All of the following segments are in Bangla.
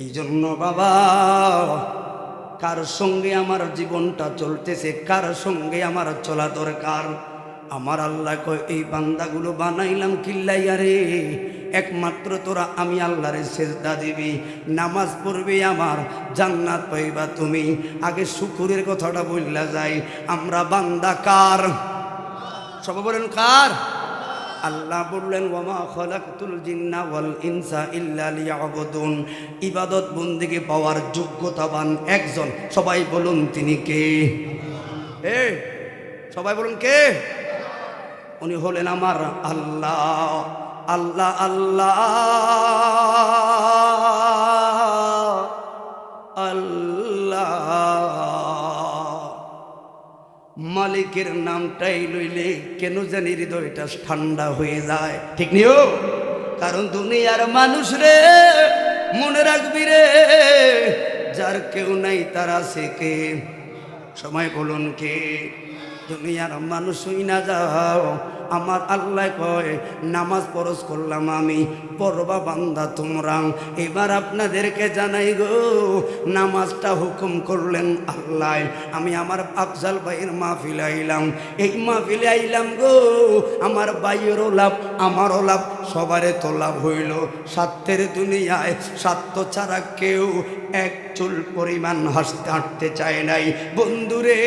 এই জন্য বাবা, কার সঙ্গে আমার জীবনটা চলতেছে, কার সঙ্গে আমার চলা দরকার। আমার আল্লাহ কয় এই বান্দাগুলো বানাইলাম কিল্লাইয়া রে, একমাত্র তোরা আমি আল্লাহরে সেজদা দিবি, নামাজ পড়বি, আমার জান্নাত পাইবা তুমি। আগে শুকুরের কথাটা বললা যায়, আমরা বান্দা কার? সবাই বলেন কার? আল্লাহ বললেন ওয়ামা খালাকতুল জিন্না ওয়াল ইনসা ইল্লা লিয়াবুদুন। ইবাদত বন্দেগী পাওয়ার যোগ্যতাবান একজন, সবাই বলুন তিনি কে? সবাই বলুন কে? উনি হলেন আমার আল্লাহ। আল্লাহ আল্লাহ আল্লাহ, মালিকের নামটাই লইলে কেন জানি হৃদয়টা ঠান্ডা হয়ে যায়, ঠিক নিও? কারণ দুনিয়ার মানুষ রে, মনে রাখবি রে, যার কেউ নাই তার আছে কে? সময় বলুন কে? দুনিয়ার মানুষ হই না যাও, আমার আল্লাহ কয় নামাজ ফরজ করলাম আমি, পড়বা বান্দা তোমরা। এবার আপনাদেরকে জানাই গো, নামাজটা হুকুম করলেন আল্লাহ। আমি আমার আফজাল ভাইয়ের মাহফিলে আইলাম, এই মাহফিলে আইলাম গো, আমার ভাইয়েরও লাভ, আমারও লাভ, সবারে তো লাভ হইল। স্বার্থের দুনিয়ায় স্বার্থ ছাড়া কেউ এক চুল পরিমাণ হাঁটতে চায় নাই বন্ধুরে।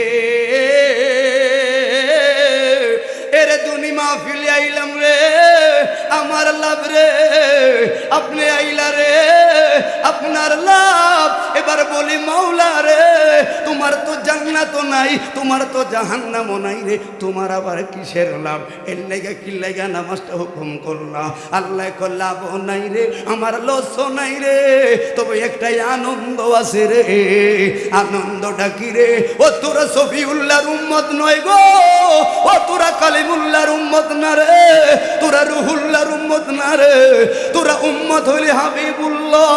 এরে দুনি মাহফিলে আইলাম রে, আমার লাভ রে, আপনি আইলা রে, আপনার লাভ। এবার বলি মাওলা রে, তোমার তো জান্নাতও নাই, তোমার তো জাহান্নামও নাই রে, তোমার আবার কিসের লাভ? এর লেগে কি লেগে নামাজটা হুকুম করলাম। আল্লাহ কো লাভও নাই রে, আমার লসও নাই রে, তবে একটাই আনন্দ আছে রে। আনন্দটা কি রে? ও তোরা শফিউল্লাহর উম্মত নয় গো, ও তোরা কালিমুল্লাহর উম্মত না রে, তোরা রুহুল্লাহর উম্মত না রে, তোরা উম্মত হইলে হাবিবুল্লাহ।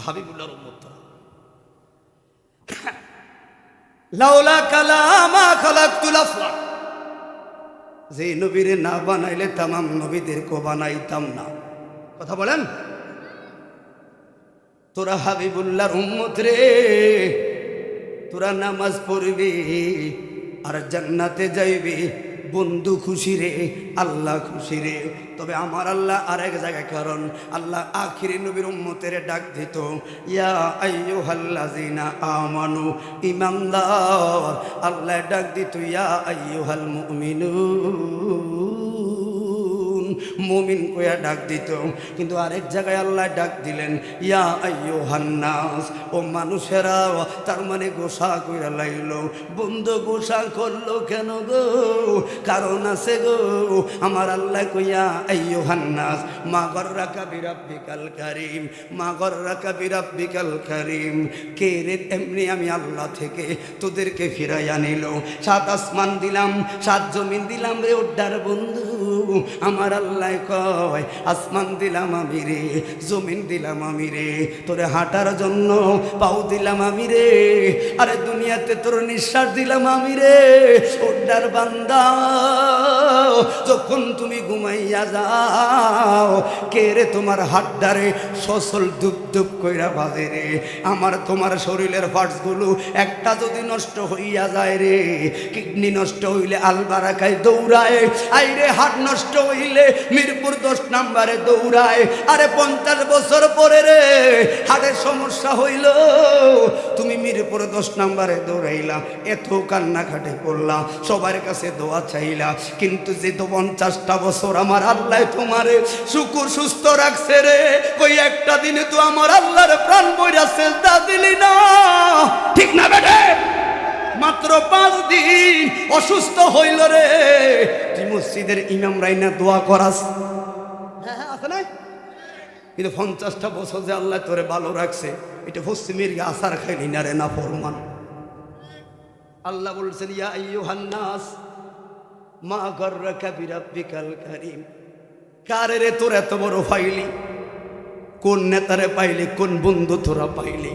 হাবিবুল্লাহর উম্মত তোরা। লাউলা কালামা খালাকতুল আফলাক, যে নবীরে না বানাইলে তামাম নবীদেরকে বানাইতাম না। কথা বলেন? তোরা হাবিবুল্লাহর উম্মত রে, তোরা নামাজ পড়বি আর জান্নাতে যাইবি। বন্ধু খুশি রে, আল্লাহ খুশি রে। তবে আমার আল্লাহ আরেক জায়গায়, কারণ আল্লাহ আখিরি নবীর উম্মতের ডাক দিত, ইয়া আইয়ুহাল্লাযিনা আমানু, ঈমানদার। আল্লাহ ডাক দিত ইয়া আইয়ুহাল মুমিনুন, মুমিন কইয়া ডাক দিত। কিন্তু আরেক জায়গায় আল্লাহ ডাক দিলেন ইয়া আইয়ুহান নাস, ও মানুষেরা। তার মানে গোসা কইরা লাইল। বন্ধু গোসা করলো কেন গো? কারণ আছে গো। আমার আল্লাহ কইয়া আইয়ুহান নাস মা গররাকা বিরাব্বিকাল কারীম, মা গররাকা বিরাব্বিকাল কারীম। কে রে এমনি আমি আল্লাহ থেকে তোদেরকে ফিরাইয়া নিল। সাত আসমান দিলাম, সাত জমিন দিলাম রে ওড্ডার বন্ধু। আমার আল্লাহ কয় আসমান দিলাম আমি রে, জমিন দিলাম আমি রে, তোরে হাঁটার জন্য পাও দিলাম আমি রে, আরে দুনিয়াতে তোর নিঃশ্বাস দিলাম আমি রে। ওড্ডার বান্দা, যখন তুমি ঘুমাইয়া যাও, কে রে তোমার হাড্ডারে সচল ধুপ ধুপ কইরা বাজে রে। আমার তোমার শরীরের পার্টসগুলো একটা যদি নষ্ট হইয়া যায় রে, কিডনি নষ্ট হইলে আলবারাকায় দৌড়ায়, আইরে হার্ট নষ্ট হইলে মিরপুর 10 নম্বরে দৌড়ায়। আরে 50 বছর পরে রে হার্টের সমস্যা হইল, তুমি মিরপুর 10 নম্বরে দৌড়াইলা, এত কান্নাকাটি করলা, সবার কাছে দোয়া চাইলা, কিন্তু যে 50টা বছর আমার আল্লাহ তোমারে শুকুর সুস্থ রাখছে রে, কই একটা দিনে তো আমার আল্লাহর প্রাণ বইরা সেজদা দিলি না, ঠিক না বেটে? মাত্র 5 দিন অসুস্থ হইল রে, তুই মসজিদের ইমাম রাইনা দোয়া করাস। হ্যাঁ আছে না? কিন্তু 50টা বছর যে আল্লাহ তোরে ভালো রাখছে, এটা পশ্চিমের আসার খাইলি না রে, না ফরমান। আল্লাহ বলছেন ইয়া আইয়ুহান নাস মা গররাকা বিরাব্বিকাল কারীম। কারে রে তোর এত বড় পাইলি? কোন নেতারে পাইলি? কোন বন্ধু তোরা পাইলি?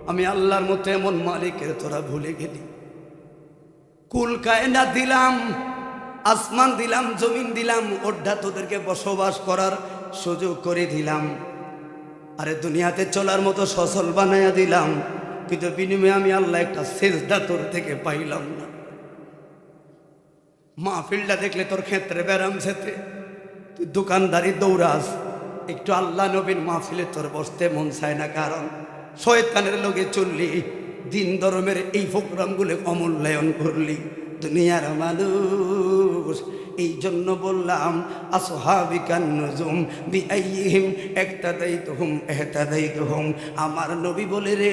আমি আল্লাহর মতো এমন মালিকের তোরা ভুলে গেলি। কুল কায়নাত দিলাম, আসমান দিলাম, জমিন দিলাম, ওড্ডা তোদেরকে বসবাস করার সুযোগ করে দিলাম, আরে দুনিয়াতে চলার মতো সচল বানাইয়া দিলাম, কিন্তু বিনিময়ে আমি আল্লাহ একটা সেজদা তোর থেকে পাইলাম না। মাহফিলটা দেখলে তোর ক্ষেত্রে ব্যারাম সেতে, তুই দোকানদারি দৌড়াস, একটু আল্লাহ নবীর মাহফিলে তোর বসতে মন চায় না, কারণ শয়তানের লগে চললি, দিন ধর্মের এই প্রোগ্রামগুলো অমূল্যায়ন করলি। দুনিয়ার মানুষ, এই জন্য বললাম আসহাবিকান নুজুম বিআইহিম ইক্তাদাইতুহুম ইহতাদাইতুহুম। আমার নবী বলে রে,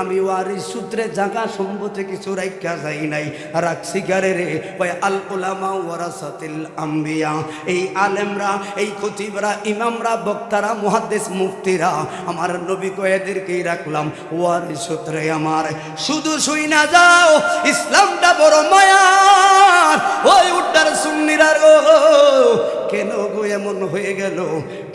আমি ওয়ারিস সূত্রে জায়গা সম্পত্তি কিছু রাখা যাই নাই, রাখছি গারে রে ওই আল উলামা ওয়ারাসাতিল আম্বিয়া। এই আলেমরা, এই খতিবরা, ইমামরা, বক্তারা, মুহাদ্দিস, মুফতিরা, আমার নবী কয়েদেরকেই রাখলাম ওয়ারিস সূত্রে আমার। শুধু শুই না যাও, ইসলামটা বড় মায়ার। ওই উড্ডার সুন্নিরা গো, কেন গো এমন হয়ে গেল,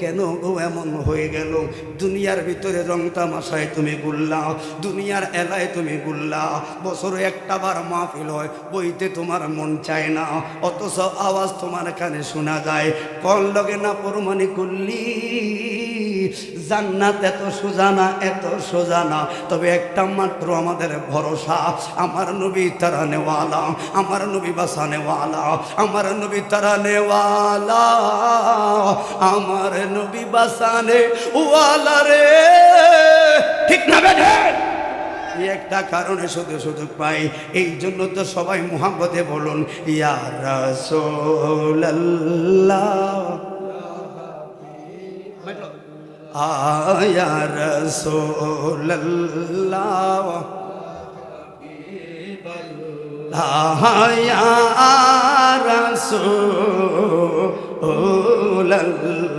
কেন গো এমন হয়ে গেল? দুনিয়ার ভিতরে রং তামাশায় তুমি গুল্লা, দুনিয়ার এলায় তুমি গুল্লা, বছরে একটা বার মাহফিল হয়, বইতে তোমার মন চায় না, অথচ আওয়াজ তোমার কানে শোনা যায়। কোন লগে না প্রমাণি করলি জান্নাত এত সোজা না, এত সোজা না, তবে একটা মাত্র আমাদের ভরসা, আমার নবী তারানেওয়ালা, আমার নবী বাসানেওয়ালা, আমার নবী তারানেওয়ালা, আমার নবী বাসানে ওয়ালা রে। ঠিক না বেঠে? একটা কারণে শুধু সুযোগ পাই, এই জন্য তো সবাই মুহাব্বতে বলুন ইয়া রাসূলুল্লাহ, ইয়া রাসূলুল্লাহ, ইয়া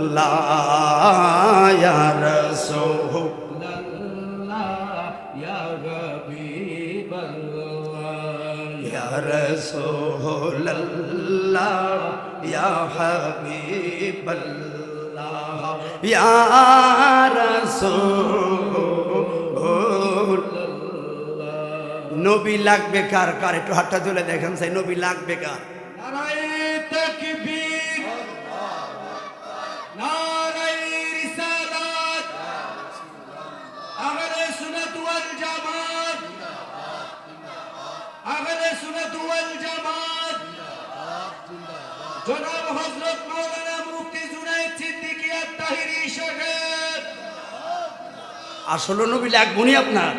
রাসূলুল্লাহ, ইয়া রাসূলুল্লাহ, ইয়া হাবিবাল্লাহ, ইয়া রাসূলুল্লাহ, ইয়া হাবিবাল্লাহ, ইয়া রাসূলুল্লাহ। নবী লাগবে কার কার? একটু হাতটা তুলে দেখেন, সেই নবী লাগবে কার? নারায়ে তাকবীর, নারায়ে রিসালাত, আহলে সুন্নাত ওয়াল জামাত, আহলে সুন্নাত ওয়াল জামাত, জনাব হযরত মাওলানা মুফতি জুনায়েদ সিদ্দিকী আত-তাহিরি সাহেব। আসলে নবী লাগবনি আপনার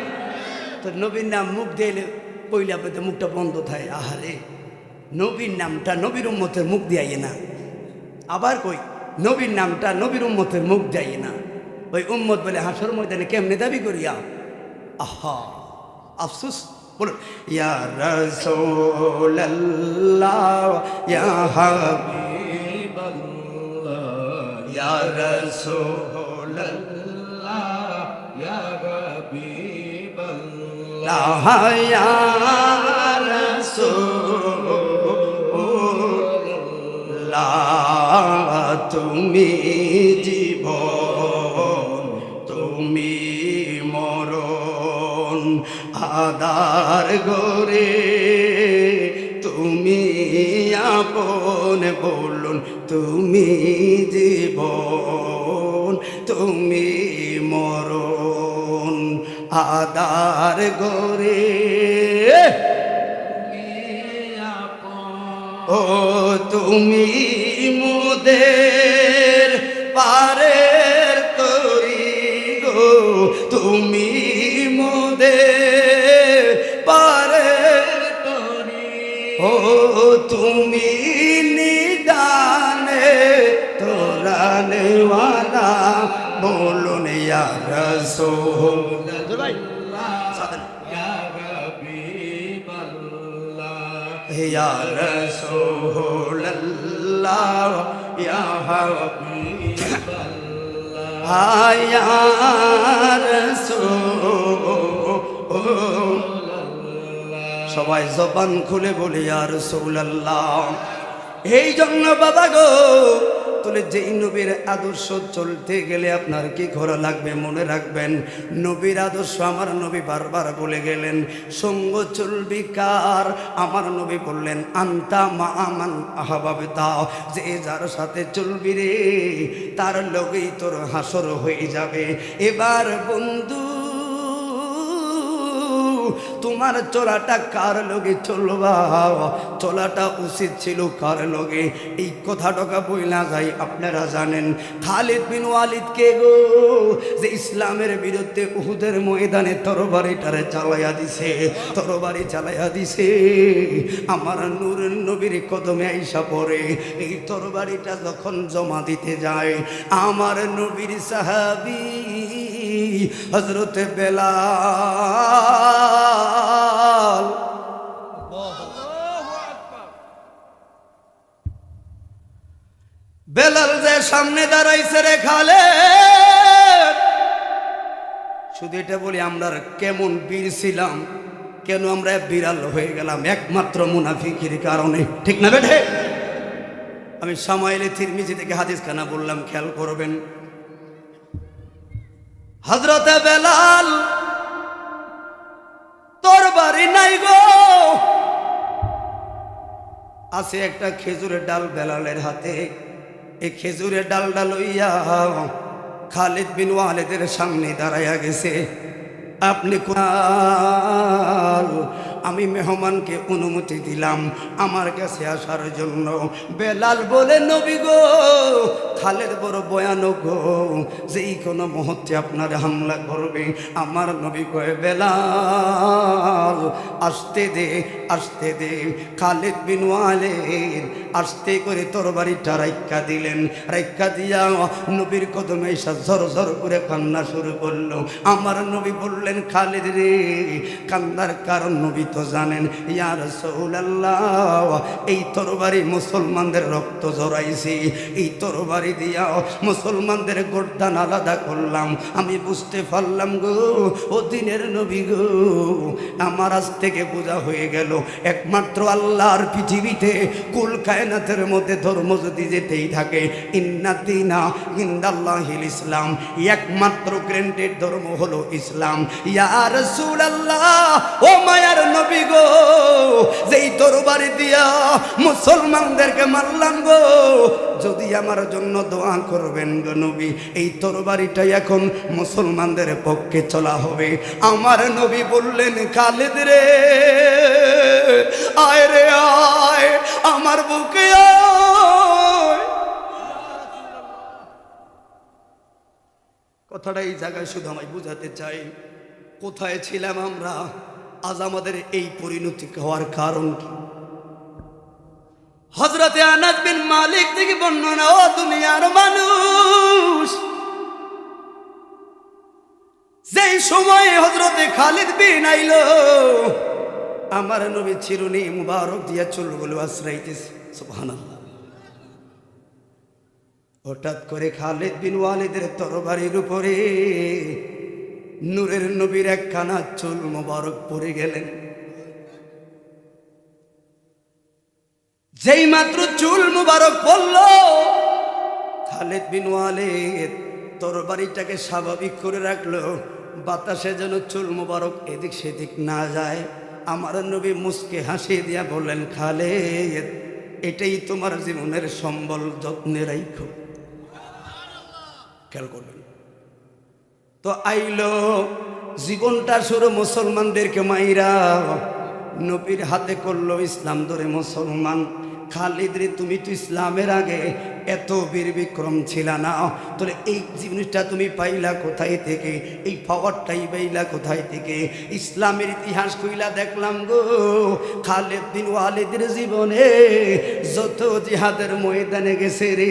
তো? নবীর নাম মুখ দিলে কইলে আপনাদের মুখটা বন্ধ থাকে। আহারে, নবীর নামটা নবীর উম্মতের মুখ দিয়াই না। আবার কই, নবীর নামটা নবীর উম্মতের মুখ দেয় না। ওই উম্মত বলে হাসর ময়দানে কেমনে দাবি করিয়া? আহা, আফসোস। বলুন ইয়া রাসূলুল্লাহ, ইয়া হাবিবাল্লাহ, ইয়া রাসূলুল্লাহ, ইয়া হাবিবাল্লাহ, ইয়া রাসূলুল্লাহ। তুমি জীবন, তুমি মরণ, আদার গরে তুমি আপন। বলুন তুমি জীবন, তুমি মরণ, আদার গরে ও তুমি মোদের পারের তরি গো, তুমি মোদের পারের তরি। ও তুমি নিদানে তোরানেওয়ালা। বলুন ইয়া রাসূলুল্লাহ, ইয়া রাসূলুল্লাহ, ইয়া হাবিবাল্লাহ, ইয়া রাসূলুল্লাহ। সবাই জবান খুলে বলি ইয়া রাসূলুল্লাহ। এই জন্য বাবা গো, বলে যেই নবীর আদর্শ চলতে গেলে আপনার কি করা লাগবে মনে রাখবেন। নবীর আদর্শ আমার নবী বারবার বলে গেলেন, সঙ্গ চলবি কার? আমার নবী বললেন আন্তা মা আমান আহাবাবতা, যে যার সাথে চলবি রে তার লগেই তোর হাসর হয়ে যাবে। এবার বন্ধু তোমার চলাটা কার লগে চলবা, চলাটা উচিত ছিল কার লগে? এই কথাটা বইলা যায় আপনারা জানেন। খালিদ বিন ওয়ালিদ কে গো, যে ইসলামের বিরুদ্ধে উহুদের ময়দানে তরবারিটারে চালাইয়া দিছে, তরবারি চালাইয়া দিছে। আমার নূর নবীর কদমে আইসা পড়ে, এই তরবারিটা যখন জমা দিতে যায় আমার নবীর সাহাবী হযরতে বেলাল, বেলাল যে সামনে দাঁড়াইছে রে খালেদ। শুধু এটা বলি আমরা কেমন বীর ছিলাম, কেন আমরা বিড়াল হয়ে গেলাম? একমাত্র মুনাফিকের কারণে, ঠিক না বেঠে? আমি সামাইলে তিরমিজি থেকে হাদিস খানা বললাম, খেয়াল করবেন। হযরতে বেলাল তরবারি নাই গো, আছে একটা খেজুরের ডাল বেলালের হাতে। এই খেজুরের ডালটা লইয়া খালিদ বিন ওয়ালিদের সামনে দাঁড়াইয়া গেছে। আপনি আমি মেহমানকে অনুমতি দিলাম আমার কাছে আসার জন্য। বেলাল বলে নবী গো, খালেদ বড় ভয়ানক গো, যেই কোনো মুহূর্তে আপনার হামলা করবে। আমার নবী কয়ে বেলাল আসতে দে, আসতে দে। খালিদ বিন ওয়ালিদ আসতে করে তরবারিটা রাইক্কা দিলেন। রাইক্কা দিয়া নবীর কদমে এসে ঝর ঝর করে কান্না শুরু করলো। আমার নবী বললেন খালিদ রে, কান্নার কারণ নবী তো জানেন। ইয়া রাসূলুল্লাহ, এই তরবারি মুসলমানদের রক্ত ঝরাইছি, এই তরবারি দিয়া মুসলমানদের গর্দান আলাদা করলাম। আমি বুঝতে পারলাম গো ও দিনের নবী গো, আমার আজ থেকে বোঝা হয়ে গেল একমাত্র আল্লাহর পৃথিবীতে কুল কায়নাতের মধ্যে ধর্ম যদি যেতেই থাকে, ইন্না দীনা ইনদাল্লাহিল ইসলাম, একমাত্র গ্রেন্টেড ধর্ম হলো ইসলাম। ইয়া রাসূলুল্লাহ, ও মায়ার নবী গো, যেই তরবারি দিয়া মুসলমানদেরকে মারলাম গো, যদি আমার জন্য দোয়া করবেন গো নবী, এই তরবারিটাই এখন মুসলমানদের পক্ষে চলা হবে। আমার নবী বললেন খালিদ রে, আয় রে আয়, আমার বুকে আয়। কথাটা এই জায়গায় শুধু আমায় বুঝাতে চাই, কোথায় ছিলাম আমরা, আজ আমাদের এই পরিণতি হওয়ার কারণ কি? হযরতে আনাস বিন মালিক থেকে বর্ণনা, ও দুনিয়ার মানুষ, যেই সময়ে হযরতে খালিদ বিন আইলো, আমার নবী চিরুনি মুবারক দিয়া চুলগুলো আশ্রাইতেছে, সুবহানাল্লাহ। হঠাৎ করে খালিদ বিন ওয়ালিদের তরবারির উপরে নূরের নবীর একখানা চুল মুবারক পড়ে গেলেন। যেই মাত্র চুল মুবারক পড়ল, খালিদ বিন ওয়ালিদ তরবারিটাকে স্বাভাবিক করে রাখলো, বাতাসে যেন চুল মুবারক এদিক সেদিক না যায়। আমার নবী মুস্কে হাসি দিয়া বললেন, খালিদ, এটাই তোমার জীবনের সম্বল, যত্নে রাখো। খেয়াল করবেন তো। আইলো জীবনটা শুরু মুসলমানদেরকে মাইরা, নবীর হাতে করলো ইসলাম ধরে মুসলমান। খালিদ রে, তুমি তো ইসলামের আগে এত বীর বিক্রম ছিল না, তাহলে এই জিনিসটা তুমি পাইলা কোথায় থেকে? এই পাওয়ারটাই পাইলা কোথায় থেকে? ইসলামের ইতিহাস কইলা দেখলাম গো, খালিদ বিন ওয়ালিদের জীবনে যত জিহাদের ময়দানে গেছে রে,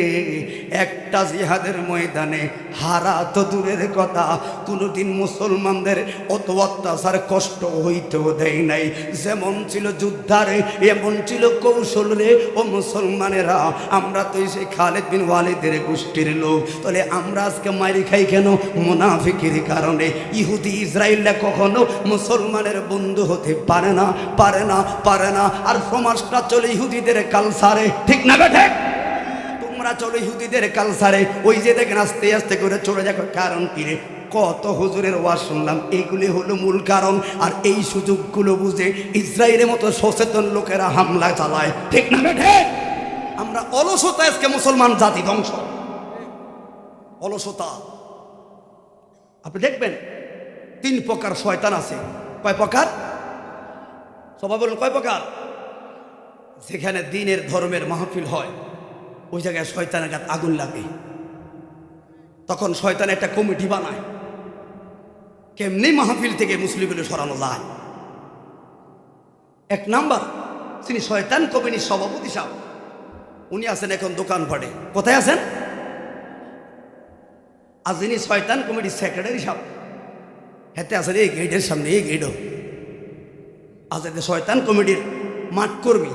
একটা জিহাদের ময়দানে হারা তো দূরের কথা, কোনোদিন মুসলমানদের অত অত্যাচার কষ্ট হইতেও দেয় নাই। যেমন ছিল যোদ্ধারে, এমন ছিল কৌশল রে। ও মুসলমানেরা, আমরা তো সেই খালিদ বিন ওয়ালিদের গোষ্ঠীর লোক, তাহলে আমরা আজকে মারি খাই কেন? মুনাফিকের কারণে। ইহুদি ইসরায়েলরা কখনো মুসলমানের বন্ধু হতে পারে না, পারে না, পারে না। আর সমাজটা চলে ইহুদিদের কালচারে, ঠিক না বেঠে? তোমরা আমরা চলো ইহুদিদের কালচারে, ওই যে দেখেন আস্তে আস্তে করে চলে যাবে। কারণ কি রে, কত হুজুরের ওয়াজ শুনলাম, এইগুলি হলো মূল কারণ। আর এই সুযোগগুলো বুঝে ইসরায়েলের মতো সচেতন লোকেরা হামলা চালায়, ঠিক না ঠিক? আমরা অলসতা, আজকে মুসলমান জাতি ধ্বংস, অলসতা। আপনি দেখবেন 3 প্রকার শয়তান আছে। কয় প্রকার? সবাই বলুন কয় প্রকার? যেখানে দ্বীনের ধর্মের মাহফিল হয় ওই জায়গায় শয়তানের গায়ে আগুন লাগে। তখন শয়তান একটা কমিটি বানায়, কেমনি মাহফিল থেকে মুসলিমগুলো সরানো যায়। 1 নাম্বার, তিনি শয়তান কমিটির সভাপতি সাহেব, উনি আছেন এখন দোকানপাটে। কোথায় আছেন? আর যিনি শয়তান কমিটির সেক্রেটারি সাহেব, হেতে আছেন এই গেটের সামনে, এই গেটও আছে শয়তান কমিটির মাঠ কর্মী,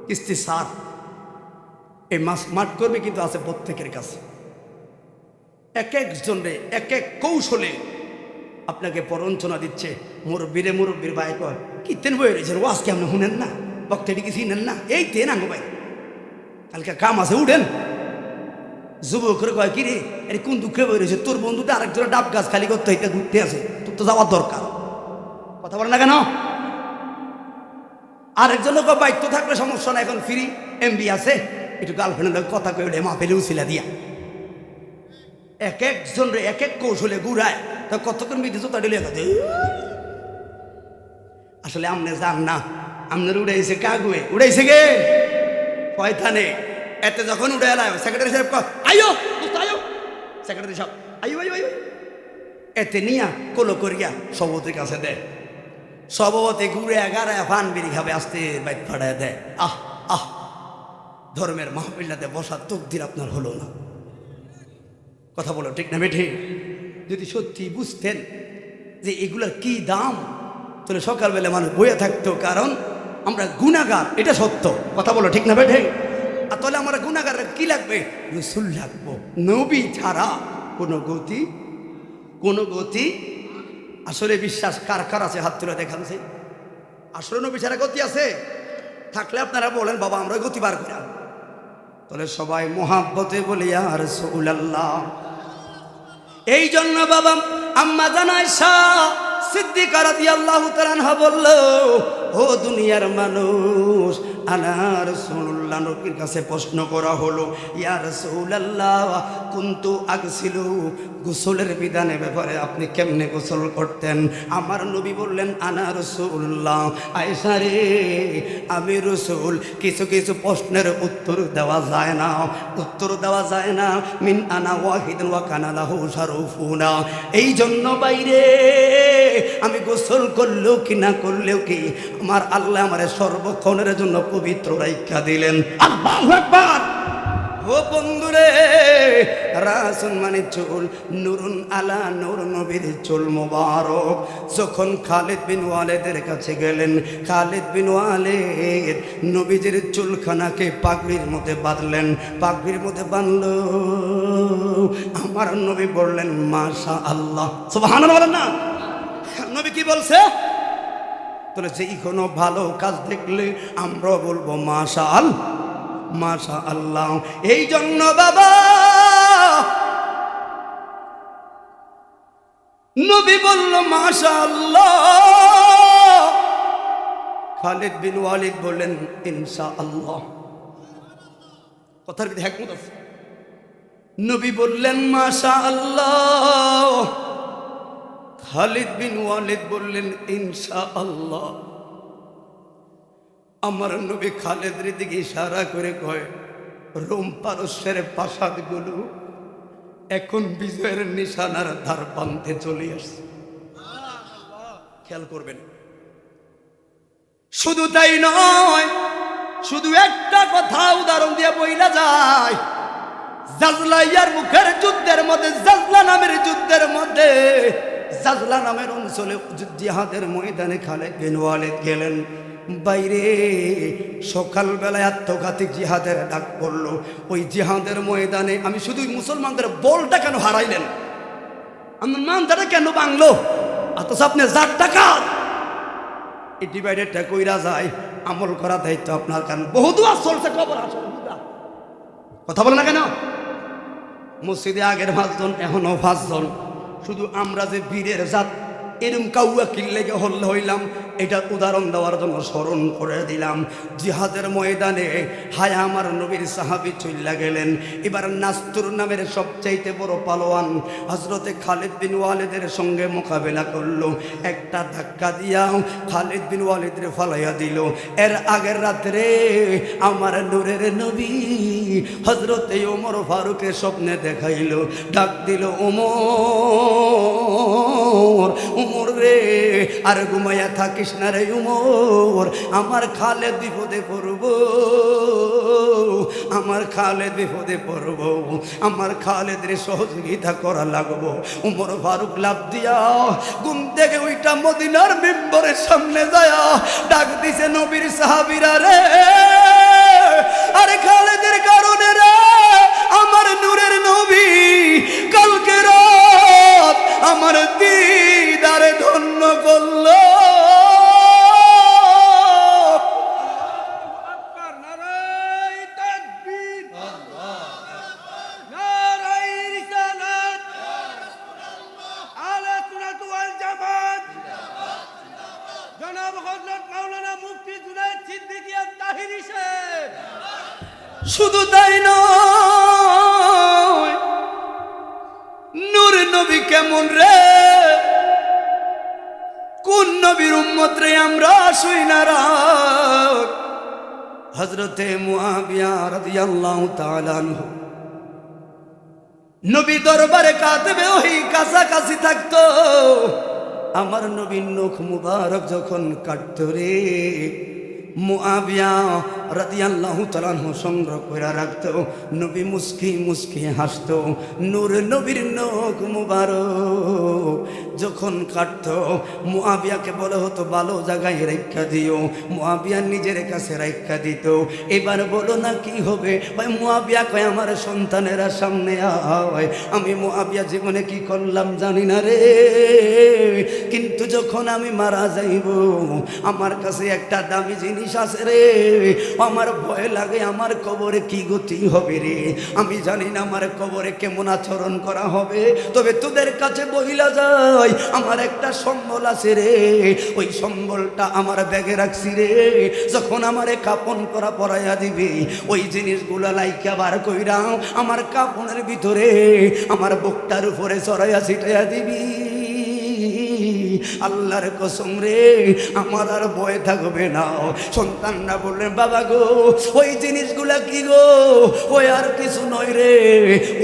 কিস্তি সার। এই মাঠ কর্মী কিন্তু আছে প্রত্যেকের কাছে। এক একজনে এক এক কৌশলে আপনাকে প্ররঞ্চনা দিচ্ছে। মুরব্বীর ভাই কয়, কি তেন বই রয়েছেন, ওয়াজ কি আপনি শুনেন না? বক্তাটি কি চিনেন না? এই তেন আঙ্গো ভাই, কালকে কাম আছে উঠেন। যুবকের কয়, কি রে আরে কোন দুঃখে বই রয়েছে? তোর বন্ধুটা আরেকজনের ডাব গাছ খালি করতে হইতে ঘুরতে আছে, তোর তো যাওয়ার দরকার। কথা বলেন না কেন? আরেকজনের কয়, বাইক তো থাকলে সমস্যা না, এখন ফ্রি এমবি আছে, একটু গার্লফ্রেন্ডের কথা কয়ে ওঠে মা পেলে উছিলা দিয়া। এক একজন এক এক কৌশলে ঘুরায়। তা কতক্ষণ বিদেশ তা ডিলে কথা। আসলে আমনে যান না, আমনের উড়াইছে কাগুয়ে, উড়াইছে গে শয়তানে। এতে যখন উড়ে এলাম সেক্রেটারি সাহেব কয়, আইও আইও, সেক্রেটারি সাহেব আইও আইও আইও, এতে নিয়া কোলো করিয়া সভাপতির কাছে দেয়। সভাপতি ঘুরে এগারায় ফান বিড়ি খাবে, আসতে বাইক ফাটায় দেয়। আহ আহ, ধর্মের মাহফিলটাতে বসার তকদির আপনার হলো না। কথা বলো ঠিক না বেঠে? যদি সত্যি বুঝতেন যে এগুলার কি দাম, তাহলে সকালবেলা মানুষ বইয়া থাকতো। কারণ আমরা গুনাহগার, এটা সত্য। কথা বলো ঠিক না বেঠে? আর তাহলে আমরা গুনাহগার কি লাগবে? রাসূল লাগবো। নবী ছাড়া কোনো গতি। আসলে বিশ্বাস কার কার আছে? হাত তুলে দেখাচ্ছে। আসলে নবী ছাড়া গতি আছে? থাকলে আপনারা বলেন বাবা আমরা গতি বার করি। তাহলে সবাই মোহাব্বতে বলি ইয়া রাসূলুল্লাহ। এই জন্য বাবা আম্মা জান আয়েশা সিদ্দিকা রাদিয়াল্লাহু তাআলা আনহা বলল, ও দুনিয়ার মানুষ, আনা রাসূলুল্লাহ, নবীর কাছে প্রশ্ন করা হলো, ইয়া রাসূলুল্লাহ কুনতু আগসিলু, গোসলের বিধানের ব্যাপারে আপনি কেমনে গোসল করতেন? আমার নবী বললেন, আনা রাসূলুল্লাহ, আয়েশা রে আমি রাসূল। কিছু কিছু প্রশ্নের উত্তর দেওয়া যায় না, মিন আনা ওয়াহিদুন ওয়া কানা লাহু শারফুনা। এই জন্য বাইরে আমি গোসল করলেও কি না করলেও কি আমার আল্লাহ আমারে সর্বক্ষণের জন্য পবিত্র রাইখা দিলেন। আল্লাহু আকবার। ও বন্ধুরে, রাসূল মানে চুল, নুরুন আলা নূর, নবীর চুল মোবারক। যখন খালিদ বিন ওয়ালিদের কাছে গেলেন, খালিদ বিন ওয়ালিদ নবীজির চুলখানাকে পাগড়ির মধ্যে বাঁধলেন। পাগড়ির মধ্যে বাঁধল, আমার নবী বললেন মাশাআল্লাহ। সুবহানাল্লাহ বলেন না? নবী কি বলছে? তাহলে যে কোনো ভালো কাজ দেখলে আমরা বলবো মাশাআল্লাহ। এই জন্য বাবা নবী বলল মাশাআল্লাহ, খালিদ বিন ওয়ালিদ বললেন ইনশাআল্লাহ। কথার কি হিকমত আছে? নবী বললেন মাশাআল্লাহ, খালিদ বিন ওয়ালিদ বললেন ইনশাআল্লাহ। আমার নবী খালিদের দিকে ইশারা করে কয়, রোম পারস্যের প্রাসাদগুলো এখন বিজয়ের নিশানার ধার বাঁধতে চলে আসছে। খেয়াল করবেন। শুধু তাই নয়, শুধু একটা কথা উদাহরণ দিয়ে বইলা যায়। জাজলাইয়ার মুখের যুদ্ধের মধ্যে, জাজলা নামের যুদ্ধের মধ্যে, জাজলা নামের অঞ্চলে জিহাদের ময়দানে খালিদ বিন ওয়ালিদ গেলেন। বাইরে সকালবেলায় আত্মঘাতী জিহাদের ডাক পড়ল। ওই জিহাদের ময়দানে আমি শুধু মুসলমানদের বলটা কেন হারাইলেন, আমার মানটা কেন বাংলো? অথচ আপনি যার টাকা এই ডিভাইডেডটা কইরা যায়, আমল করা দায়িত্ব আপনার। কারণ বহু দোয়া চলছে কবর আসল। কথা বলে না কেন? মসজিদে আগের 5 জন, এখনো 5 জন। শুধু আমরা যে বীরের জাত, এরম কাউয়া কিল্লেগে হল্লে হইলাম, এটার উদাহরণ দেওয়ার জন্য স্মরণ করে দিলাম। জিহাদের ময়দানে হায় আমার নবীর সাহাবী চইল্লা গেলেন। এবার নাস্তুর নামের সবচাইতে বড় পালোয়ান হযরতে খালিদ বিন ওয়ালিদের সঙ্গে মোকাবেলা করলো। একটা ধাক্কা দিয়া খালিদ বিন ওয়ালিদরে ফালাইয়া দিল। এর আগের রাত্রে আমার নূরের নবী হযরতে ওমর ফারুকের স্বপ্নে দেখাইল, ডাক দিল, ওমর, উমর রে, আর ঘুমাইয়া থাকিস না রে উমর, আমার খালেদ বিপদে পড়ব, আমার খালেদ বিপদে পড়ব, আমার খালেদের সহযোগিতা করা লাগবো। উমর ফারুক লাভ দিয়া ঘুম থেকে ওইটা মদিনার মেম্বরের সামনে যায় ডাক দিছে, নবীর সাহাবীরা রে, আরে খালেদের কারণে রে আমার নূরের নবী কালকে রাত আমার দিদারে ধন্য করল। শুধু তাই নয়, নূর নবী কেমন রে, কোন নবীর উম্মত রে আমরা শুই না রাত। হযরতে মুআবিয়া রাদিয়াল্লাহু তাআলা আনহু নবী দরবারে কাঁদবে, ওই কাছাকাছি থাকতো। আমার নবীর নখ মুবারক যখন কাটত রে, মুআবিয়া রাদিয়াল্লাহু তাআলা আনহু সংগ্রহ করে রাখতো। নবী মুস্কি মুস্কি হাসতো। নূর নবীর নখ মুবারক যখন কাটতো, মুআবিয়াকে বলা হতো ভালো জায়গায় রাখা দিও। মুআবিয়া নিজের কাছে রাখা দিত। এবার বলো না কি হবে? ভাই মুআবিয়া কয়, আমার সন্তানেরা সামনে আয়। আমি মুআবিয়া জীবনে কি করলাম জানি না রে, কিন্তু যখন আমি মারা যাইব আমার কাছে একটা দামি জিনিস আছে রে, আমার ভয় লাগে আমার কবরে কি গতি হবে রে। আমি জানি না আমার কবরে কেমন আচরণ করা হবে, তবে তোদের কাছে বহিলা যায় আমার একটা সম্বল আছে রে, ওই সম্বলটা আমার ব্যাগে রাখছি রে। যখন আমারে কাপন করা পরাইয়া দিবি, ওই জিনিসগুলো লাইকা বার কইরা আমার কাপনের ভিতরে আমার বুকটার উপরে চড়াইয়া ছিটাইয়া দিবি। আল্লাহর কসম রে, আমার আর ভয় থাকবে না। সন্তানরা বললেন, বাবা গো ওই জিনিসগুলা কি গো? ওই আর কিছু নয় রে,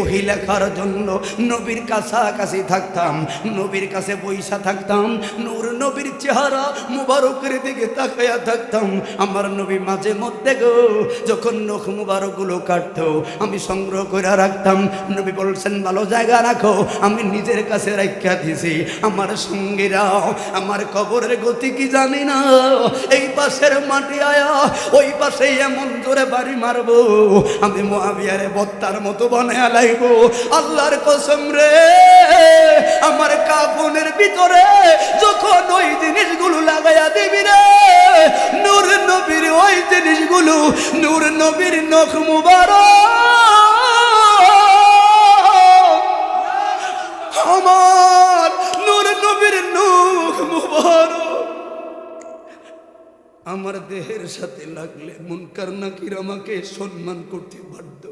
ওই লেখার জন্য নবীর কাছাকাছি থাকতাম, নবীর কাছে বইসা থাকতাম, নূর নবীর চেহারা মুবারকের দিকে তাকাইয়া থাকতাম। আমার নবী মাঝে মধ্যে গো যখন নখ মুবারক গুলো কাটতো আমি সংগ্রহ করে রাখতাম। নবী বলছেন ভালো জায়গা রাখো, আমি নিজের কাছে রাখিয়া দিছি। আমার সঙ্গীরা আমার কবরের গতি কি জানি না, এই পাশের মাটি আয়া ওই পাশে এমন জোরে বাড়ি মারবো আমি মুআবিয়ারে বত্তার মতো বানায়া লাইব। আল্লাহর কসম রে, আমার কাফনের ভিতরে যখন ওই জিনিসগুলো লাগাইয়া দিবি রে, নূর নবীর ওই জিনিসগুলো, নূর নবীর নখ মুবারক, আমার নূর নবীর নখ মুবারক আমার দেহের সাথে লাগলে মুনকার নাকির আমাকে সম্মান করতে বাধ্য।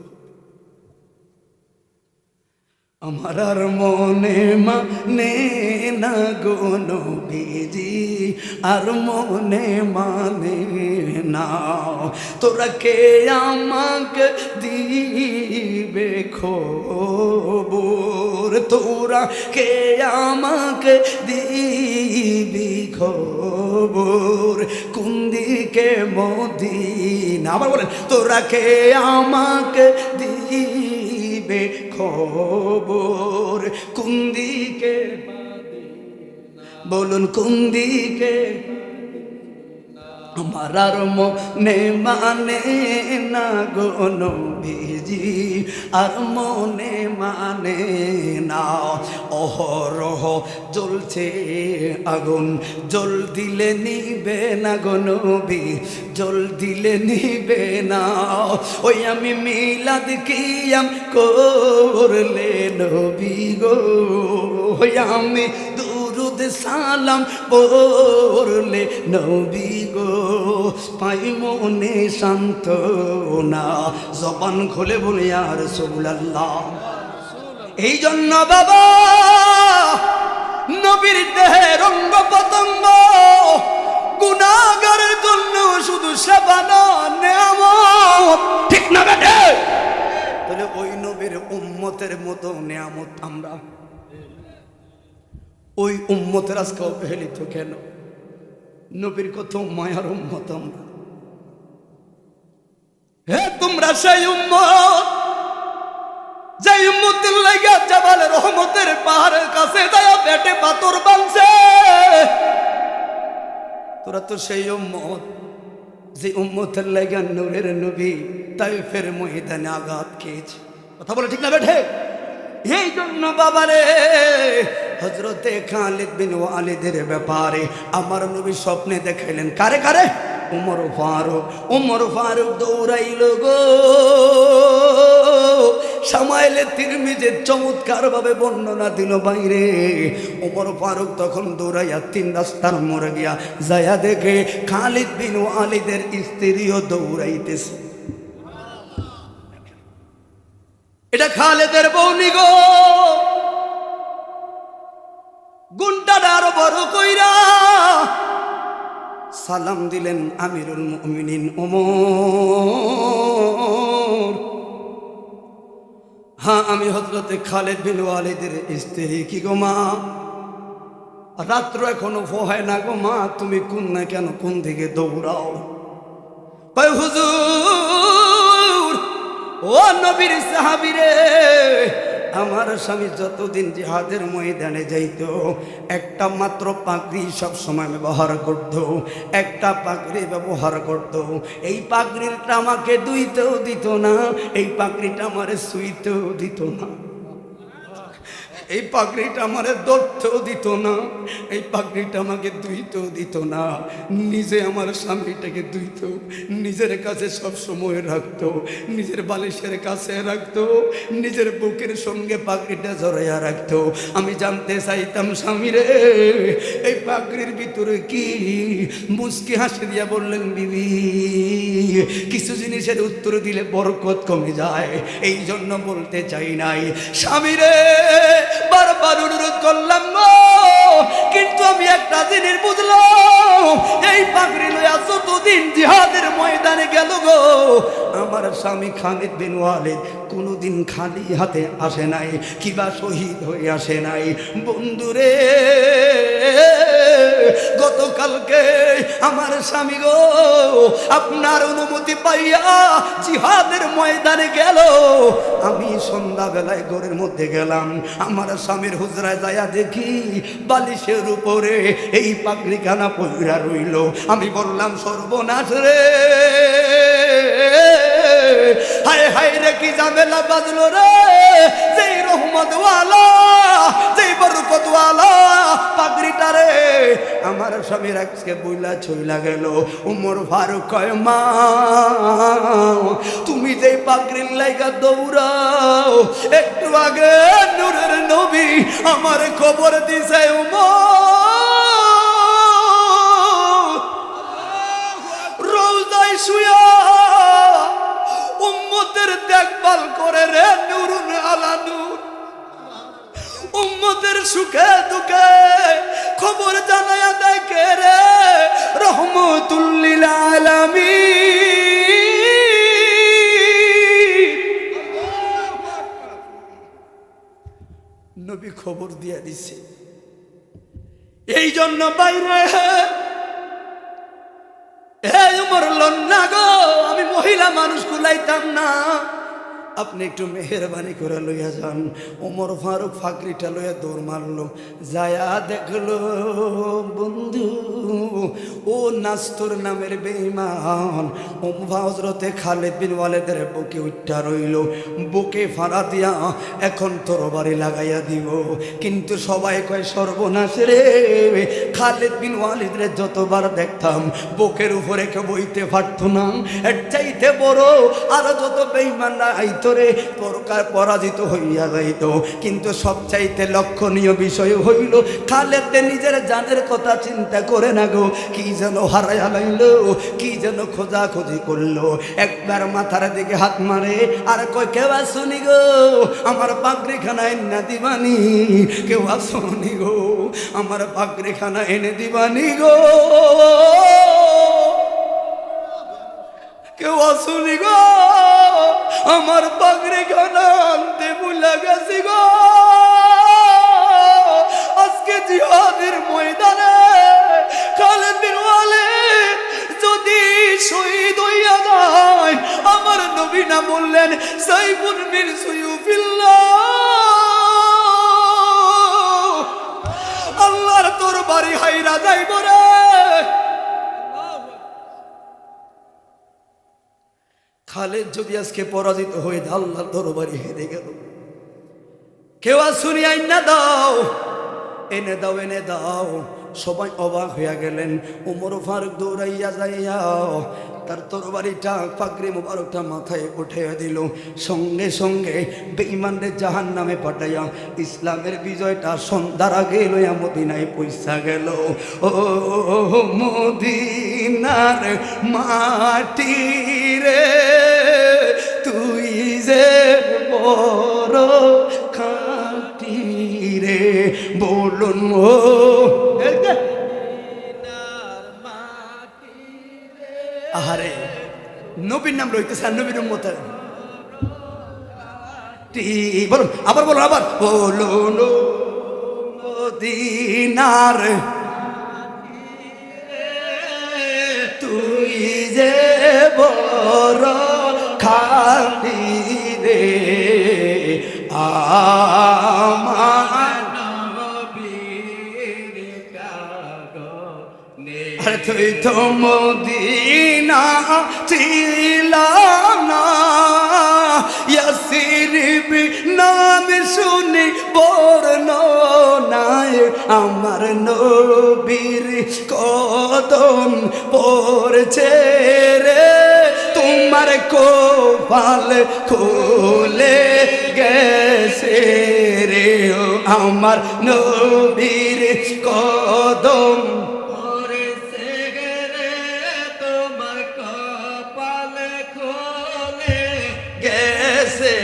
আমার আর মনে মানে না গো নবীজি, আর মনে মানে না, তোরা কে আমাকে দিবে খবর, তোরা কে আমাকে দিবি খবর, কোন দিকে মদিনা, আবার বলেন, তোরা কে আমাকে দিবে খবর, কোন দিকে, বলুন কোন দিকে। আমার আর মনে মানে না গো নবীজি, আর মনে মানে না। অহরহ জ্বলছে আগুন, জল দিলে নিবে না গো নবী, জল দিলে নিবে না। ওই আমি মিলাদ কিয়াম করলে নবী গো, ওই আমি দুরুদ সালাম পড়লে নবী গো, পাই মনে সান্ত্বনা। জবান খুলে বলে ইয়া রাসূলুল্লাহ। এই জন্য বাবা নবীর দেহের অঙ্গ পতঙ্গ গুনাহগারের জন্য শুধু সেবা না, নেয়ামত, ঠিক না বেটে? তাহলে ওই নবীর উম্মতের মতো নেয়ামত আমরা, ওই উম্মতের আজকে অবহেলিত কেন? নবীর কত মায়ার উম্মত আমরা। হে তোমরা সেই উম্মত, যে উম্মতের লাগা জাবাল রহমতের পাহাড়ের কাছে যায় পেটে পাথর বাঁধছে। তোরা তো সেই উম্মত যে উম্মতের লাগা নূরের নবী তাইফের ময়দানে আঘাত খেয়েছে। কথা বলে ঠিক না বেঠে? এই জন্য বাবারে হযরতে খালিদ বিন ওয়ালিদের ব্যাপারে আমার নবী স্বপ্নে দেখাইলেন। কারে কারে? উমর ফারুক। উমর ফারুক দৌড়াইল গো, সামাইলে তিরমিজে চমৎকার ভাবে বর্ণনা দিল বাইরে। উমর ফারুক তখন দৌড়াইয়া 3 রাস্তার মোড়ে গিয়া যায়া দেখে খালিদ বিন ওয়ালিদের স্ত্রীও দৌড়াইতেছে। এটা খালেদের বউনি গো। গুণটাটা আরো বড় কইরা সালাম দিলেন আমিরুল মুমিনিন ওমর। হ্যাঁ, আমি হযরতে খালিদ বিন ওয়ালিদের স্ত্রী। কি গো মা, রাত্র এখনো হয় না গো মা, তুমি কোন না কেন, কোন দিকে দৌড়াও? কয় হুজুর, ও নবীর সাহাবীরে, আমার স্বামী যতদিন জিহাদের ময়দানে যাইত একটা মাত্র পাগড়ি সব সময় ব্যবহার করত, একটা পাগড়ি ব্যবহার করত। এই পাগড়িটা আমাকে ধুইতেও দিত না, এই পাগড়িটা আমারে শুইতেও দিত না, এই পাগড়িটা আমারে ধরতেও দিত না, এই পাগড়িটা আমাকে ধুইতেও দিত না। নিজে আমার স্বামীটাকে ধুইত, নিজের কাছে সব সময় রাখতো, নিজের বালিশের কাছে রাখতো, নিজের বুকের সঙ্গে পাগড়িটা জড়াইয়া রাখতো। আমি জানতে চাইতাম স্বামীরে এই পাগড়ির ভিতরে কি? মুস্কি হাসি দিয়া বললেন বিবি, কিছু জিনিসের উত্তর দিলে বরকত কমে যায়, এই জন্য বলতে চাই নাই। স্বামীরে বারবার অনুরোধ করলাম গো, কিন্তু আমি একটা জিনিস বুঝলাম, এই পাগড়ি লইয়া যতদিন জিহাদের ময়দানে গেল গো, আমার স্বামী খালিদ বিন ওয়ালিদ কোনোদিন খালি হাতে আসে নাই, কিবা শহীদ হয়ে আসে নাই। বন্ধুরে, গতকালকে আমার স্বামী গো আপনার অনুমতি পাইয়া জিহাদের ময়দানে গেল। আমি সন্ধ্যাবেলায় ঘরের মধ্যে গেলাম, আমার স্বামীর হুজরায় যায়া দেখি বালিশের উপরে এই পাগড়িখানা পইরা রইল। আমি বললাম সর্বনাশ রে, হায় হায় রে, কি ঝামেলা বাজলো রে। যেই রহমতওয়ালা, যেই বরকতওয়ালা পাগড়িটা রে আমার স্বামীর আজকে বইলা ছইলা গেল। উমর ফারুক কয় মা, তুমি যেই পাগড়ির লাইগা দৌড়াও, একটু আগে নূরের নবী আমার খবর দিছে রওজায় শুয়া উম্মতের দেখভাল করে রে নূরুন আলা নূর। উম্মতের সুখে দুঃখে খবর জানায়া দেখে রে রহমতুল লিল আলামিন। নবী খবর দিয়া দিছে। এই জন্য বাইরে এই উমর লন্না গো, আমি মহিলা মানুষ কুলাইতাম না, আপনি একটু মেহরবানি করে লইয়া যান। ওমর ফারুক ফাকরিটা লইয়া দৌড় মারলো, যায়া দেখলো বন্ধু ও নাস্তুর নামের বেঈমান হযরতে খালিদ বিন ওয়ালিদের বুকে উঠা রইল, বুকে ফাড়া দিয়া এখন তরবারি লাগাইয়া দিব। কিন্তু সবাই কয় সর্বনাশ রে, খালিদ বিন ওয়ালিদরে যতবার দেখতাম বুকের উপরে কেউ বইতে পারতো না, এর চাইতে বড় আরো যত বেঈমানরা আইতো রে পরাজিত হইয়া যাইত। কিন্তু সবচাইতে লক্ষণীয় বিষয় হইল খালেদ নিজের জানের কথা চিন্তা করে না গো, কি যেন হারাইয়া লাইল, কি যেন খোঁজাখুঁজি করলো। একবার মাথার দিকে হাত মারে আর কয় কেউ আসুনি গো আমার পাগড়িখানা এনে দিবানি, কেউ আসুনি গো আমার পাগড়িখানা এনে দিবানি গো, কেউ আসুনি গো আমার পাগড়িখানা আনতে ভুলে গেছি গো। আজকে জিহাদের ময়দানে খালিদ বিন ওয়ালিদ যদি শহীদ হইয়া যায়, আমার নবী না বললেন সাইফুন মিন সুয়ুফিল্লাহ, আল্লাহর তরবারি হাইরা যাইব রে। খালেদ যদি আজকে পরাজিত হয়ে আল্লাহর দরবারে হেরে গেল, কেউ আসুনি আইনা দাও, এনে দাও এনে দাও। সবাই অবাক হইয়া গেলেন। ওমর ফারুক দৌড়াইয়া যাইয়া তার তরবারিটা পাগড়ি মোবারকটা মাথায় উঠাইয়া দিল, সঙ্গে সঙ্গে বেঈমানদের জাহান্নামে পাঠাইয়া ইসলামের বিজয়টা সন্ধ্যার আগে লইয়া মদিনায় পৌঁছা গেল। ও মদিনার মাটি রে তুই যে বড় খাঁটি রে, বলুন ও আহারে নবীর নাম রইতেছে আর নবীর উম্মতের বলুন, আবার বলুন, আবার বলুন মদিনার তুই যে বড় খাঁটি রে, আমার আরে তুই তো মদিনা ছিলাম না, ইয়াসরিব নাম শুনি বর্ণনায় আমার নবীর কদম পড়ছে রে, তোমার কপাল খুলে গেছে রে, ও আমার নবীর কদম পড়ছে রে, তোমার কপাল খুলে গেছে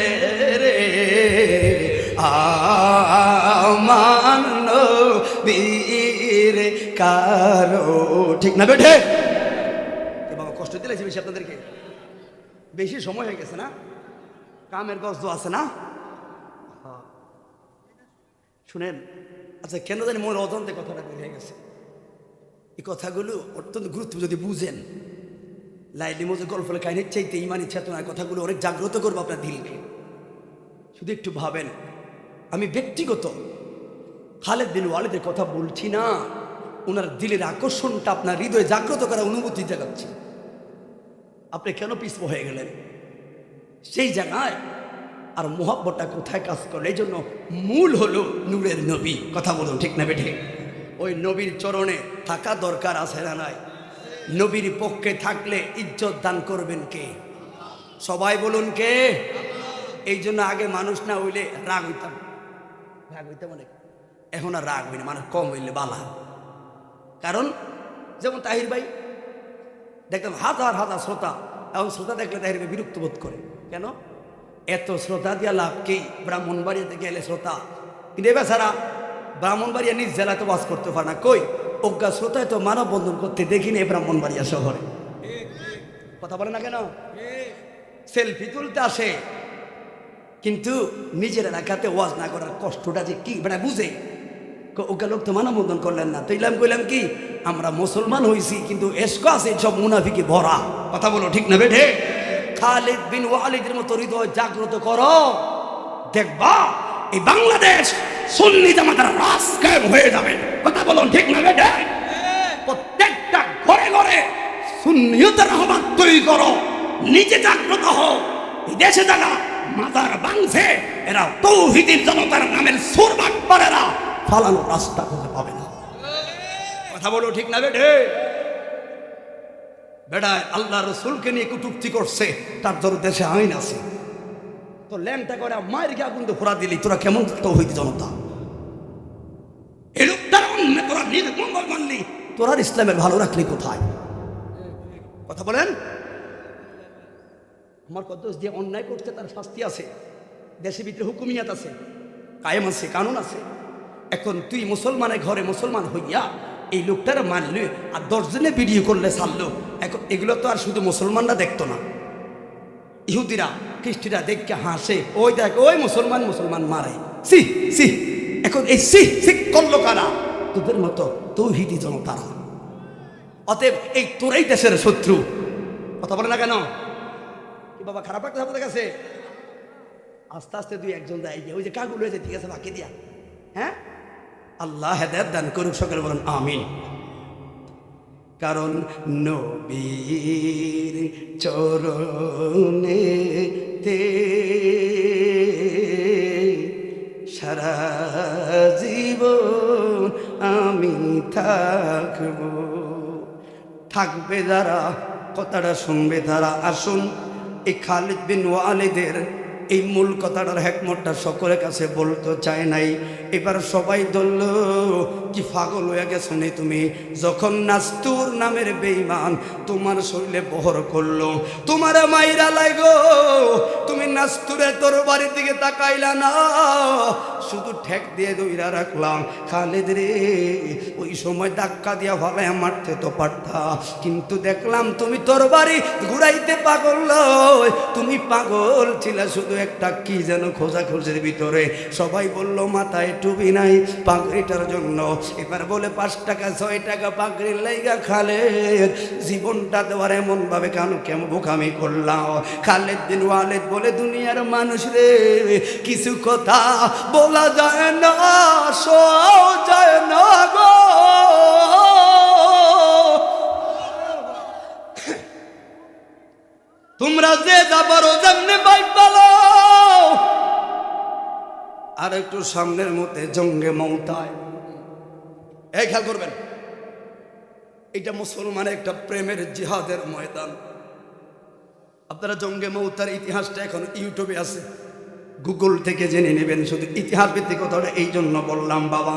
রে, আমার নবীর কারো ঠিক না বেঠে বাবা কষ্ট দিলেছি বেশি আপনাদেরকে, বেশি সময় হয়ে গেছে না, কামের গজ আছে না। শুনেন, আচ্ছা কেন জানি মনে অজান্তে কথাটা বের হয়ে গেছে, এই কথাগুলো অত্যন্ত গুরুত্ব যদি বুঝেন, লাইলি মজুর গল্পের কাহিনীর চাইতে ইমানি চেতনার কথাগুলো অনেক জাগ্রত করবো আপনার দিলকে। শুধু একটু ভাবেন, আমি ব্যক্তিগত খালিদ বিন ওয়ালিদের কথা বলছি না, ওনার দিলের আকর্ষণটা আপনার হৃদয়ে জাগ্রত করা অনুভূতি জাগাচ্ছি। আপনি কেন পিছপো হয়ে গেলেন সেই জায়গায়, আর মোহাব্বতটা কোথায় কাজ করলো? এই জন্য মূল হলো নূরের নবী, কথা বলুন ঠিক না বেঠে? ওই নবীর চরণে থাকা দরকার আছে না নাই? নবীর পক্ষে থাকলে ইজ্জত দান করবেন কে? সবাই বলুন কে? এই জন্য আগে মানুষ না হইলে রাগ হইতাম অনেক, এখন আর রাগ হই না, মানুষ কম হইলে বালা। কারণ যেমন তাহির ভাই দেখতাম হাজার হাজার শ্রোতা, এখন শ্রোতা দেখলে তাহির ভাই বিরক্ত বোধ করে। কেন? এত শ্রোতা দিয়া লাভ কি? ব্রাহ্মণবাড়িয়াতে গেলে শ্রোতা, কিন্তু এবার ছাড়া ব্রাহ্মণবাড়িয়া নিজ জেলায় তো বাস করতে পারে না, কই অজ্ঞা শ্রোতায় তো মানববন্ধন করতে দেখিনি ব্রাহ্মণবাড়িয়া শহরে। কথা বলে না কেন? সেলফি তুলতে আসে, কিন্তু নিজের এলাকাতে ওয়াজ না করার কষ্টটা যে কি মানে বুঝে। ওকে লোক তো মানববন্ধন করলেন না, তো ইলাম কইলাম কি আমরা মুসলমান হয়েছি কিন্তু এসকো আছে সব মুনাফিকে ভরা। কথা বলো ঠিক না বেঠে? খালিদ বিন ওয়ালিদের মতো হৃদয় জাগ্রত করো, দেখবা এই বাংলাদেশ সুন্নি জামাতের রাস কায়েম হয়ে যাবে। কথা বলুন ঠিক না বেটা? প্রত্যেকটা ঘরে ঘরে সুন্নিয়তের রহমান তৈরি করো, নিজে জাগ্রত হও। এই দেশে যারা মাজার ভাঙছে এরা তৌহিদের জনতার নামের সুরবাট পারেরা ফালানো রাস্তা খুঁজে পাবে না। কথা বলো ঠিক না বেটে? বেটা আল্লাহ রসুলকে নিয়ে কটূক্তি করছে, তার জন্য দেশে আইন আছে। তো ল্যাংটা করে মায়ের গিয়ে আগুন ফোড়া দিলি, তোরা কেমন তৌহিদ জনতা? এই লোকটার অন্য তোরা নিজের মঙ্গল মানলি, তোরা ইসলামের ভালো রাখলি কোথায়? কথা বলেন। আমার কত যে অন্যায় করছে তার শাস্তি আছে, দেশের ভিতরে হুকুমিয়াত আছে, কায়েম আছে, কানুন আছে। এখন তুই মুসলমানের ঘরে মুসলমান হইয়া এই লোকটার মানলি আর 10 জনে ভিডিও করলে ছাড়লো। এখন এগুলো তো আর শুধু মুসলমানরা দেখতো না, ইহুদিরা খ্রিস্টিরা দেখকে হাসে, ওই দেখ ওই মুসলমান মুসলমান মারে, সি সি। এখন এই সি সি করলো কারা? তোদের মতো তৌহিদি জনতারা। অতএব এই তোরাই দেশের শত্রু। কথা বলে না কেন? কি বাবা খারাপ একটা আপনাদের কাছে? আস্তে আস্তে দুই একজন দেয়, ওই যে কাগুলো হয়েছে ঠিক আছে বাকি দিয়া। হ্যাঁ, আল্লাহ হেদায়েত দান করুক, সকলে বলেন আমিন। কারণ নবীর চরণেতে সারা জীবন আমি থাকবে যারা কথাটা শুনবে তারা। আসুন এই খালিদ বিন ওয়ালিদের এই মূল কথাটার হেকমতটা সকলের কাছে বলতে চায় নাই। এবার সবাই ধরল কি পাগল হয়ে গেছো নি তুমি? যখন নাস্তুর নামের বেঈমান তোমার শরীরে বহর করলো, তোমার মাইরা লাগো, তুমি নাস্তুরে তোর বাড়ির দিকে তাকাইলা না, শুধু ঠেক দিয়ে দইরা রাখলাম। খালিদ রে, ওই সময় ধাক্কা দিয়া ভালাই মারতে তো পারতা, কিন্তু দেখলাম তুমি তোর বাড়ি ঘুরাইতে পাগল নয়, তুমি পাগল ছিলা শুধু একটা কি যেন খোঁজাখুঁজির ভিতরে। সবাই বলল মাথায় টুপি নাই পাগড়িটার জন্য। এবার বলে 5 টাকা 6 টাকা পাগড়ির লাইগা খালেদ জীবনটা দেওয়ার এমন ভাবে কেমন বোকামি করলাম। খালিদ বিন ওয়ালিদ বলে দুনিয়ার মানুষ রে, কিছু কথা বলা যায় না, শোয়া যায় না গো। তোমরা যে যাবারও যেমনি বাইক পালো। আর একটু সামনের মধ্যে জঙ্গে মৌতায়, এই খেয়াল করবেন, এটা মুসলমানের একটা প্রেমের জিহাদের ময়দান। আপনারা জঙ্গে মৌতার ইতিহাসটা এখন ইউটিউবে আছে, গুগল থেকে জেনে নেবেন। শুধু ইতিহাস ভিত্তিক কথাটা এই জন্য বললাম। বাবা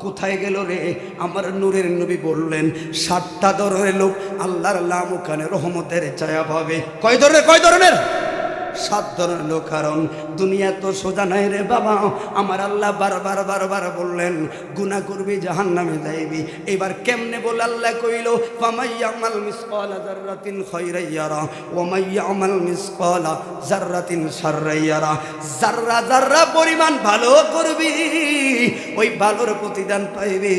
কোথায় গেল রে আমার নূরের নবী? বললেন 7টা ধরনের লোক আল্লাহর লামুখানে রহমতের ছায়া পাবে। কয় ধরনের? 7 ধরনের লোক। কারণ দুনিয়া তো সোজা নাই রে বাবা। আমার আল্লাহ বারবার বললেন গুনাহ করবি জাহান্নামে যাইবি। এবার কেমনে বলে আল্লাহ কইল ফামাইয়ামাল মিসকালা যাররাতিন খায়রান ইয়ারা ওয়া মাইয়ামাল মিসকালা যাররাতিন শাররান ইয়ারা। যাররা পরিমাণ ভালো করবি ওই ভালোর প্রতিদান পাইবি,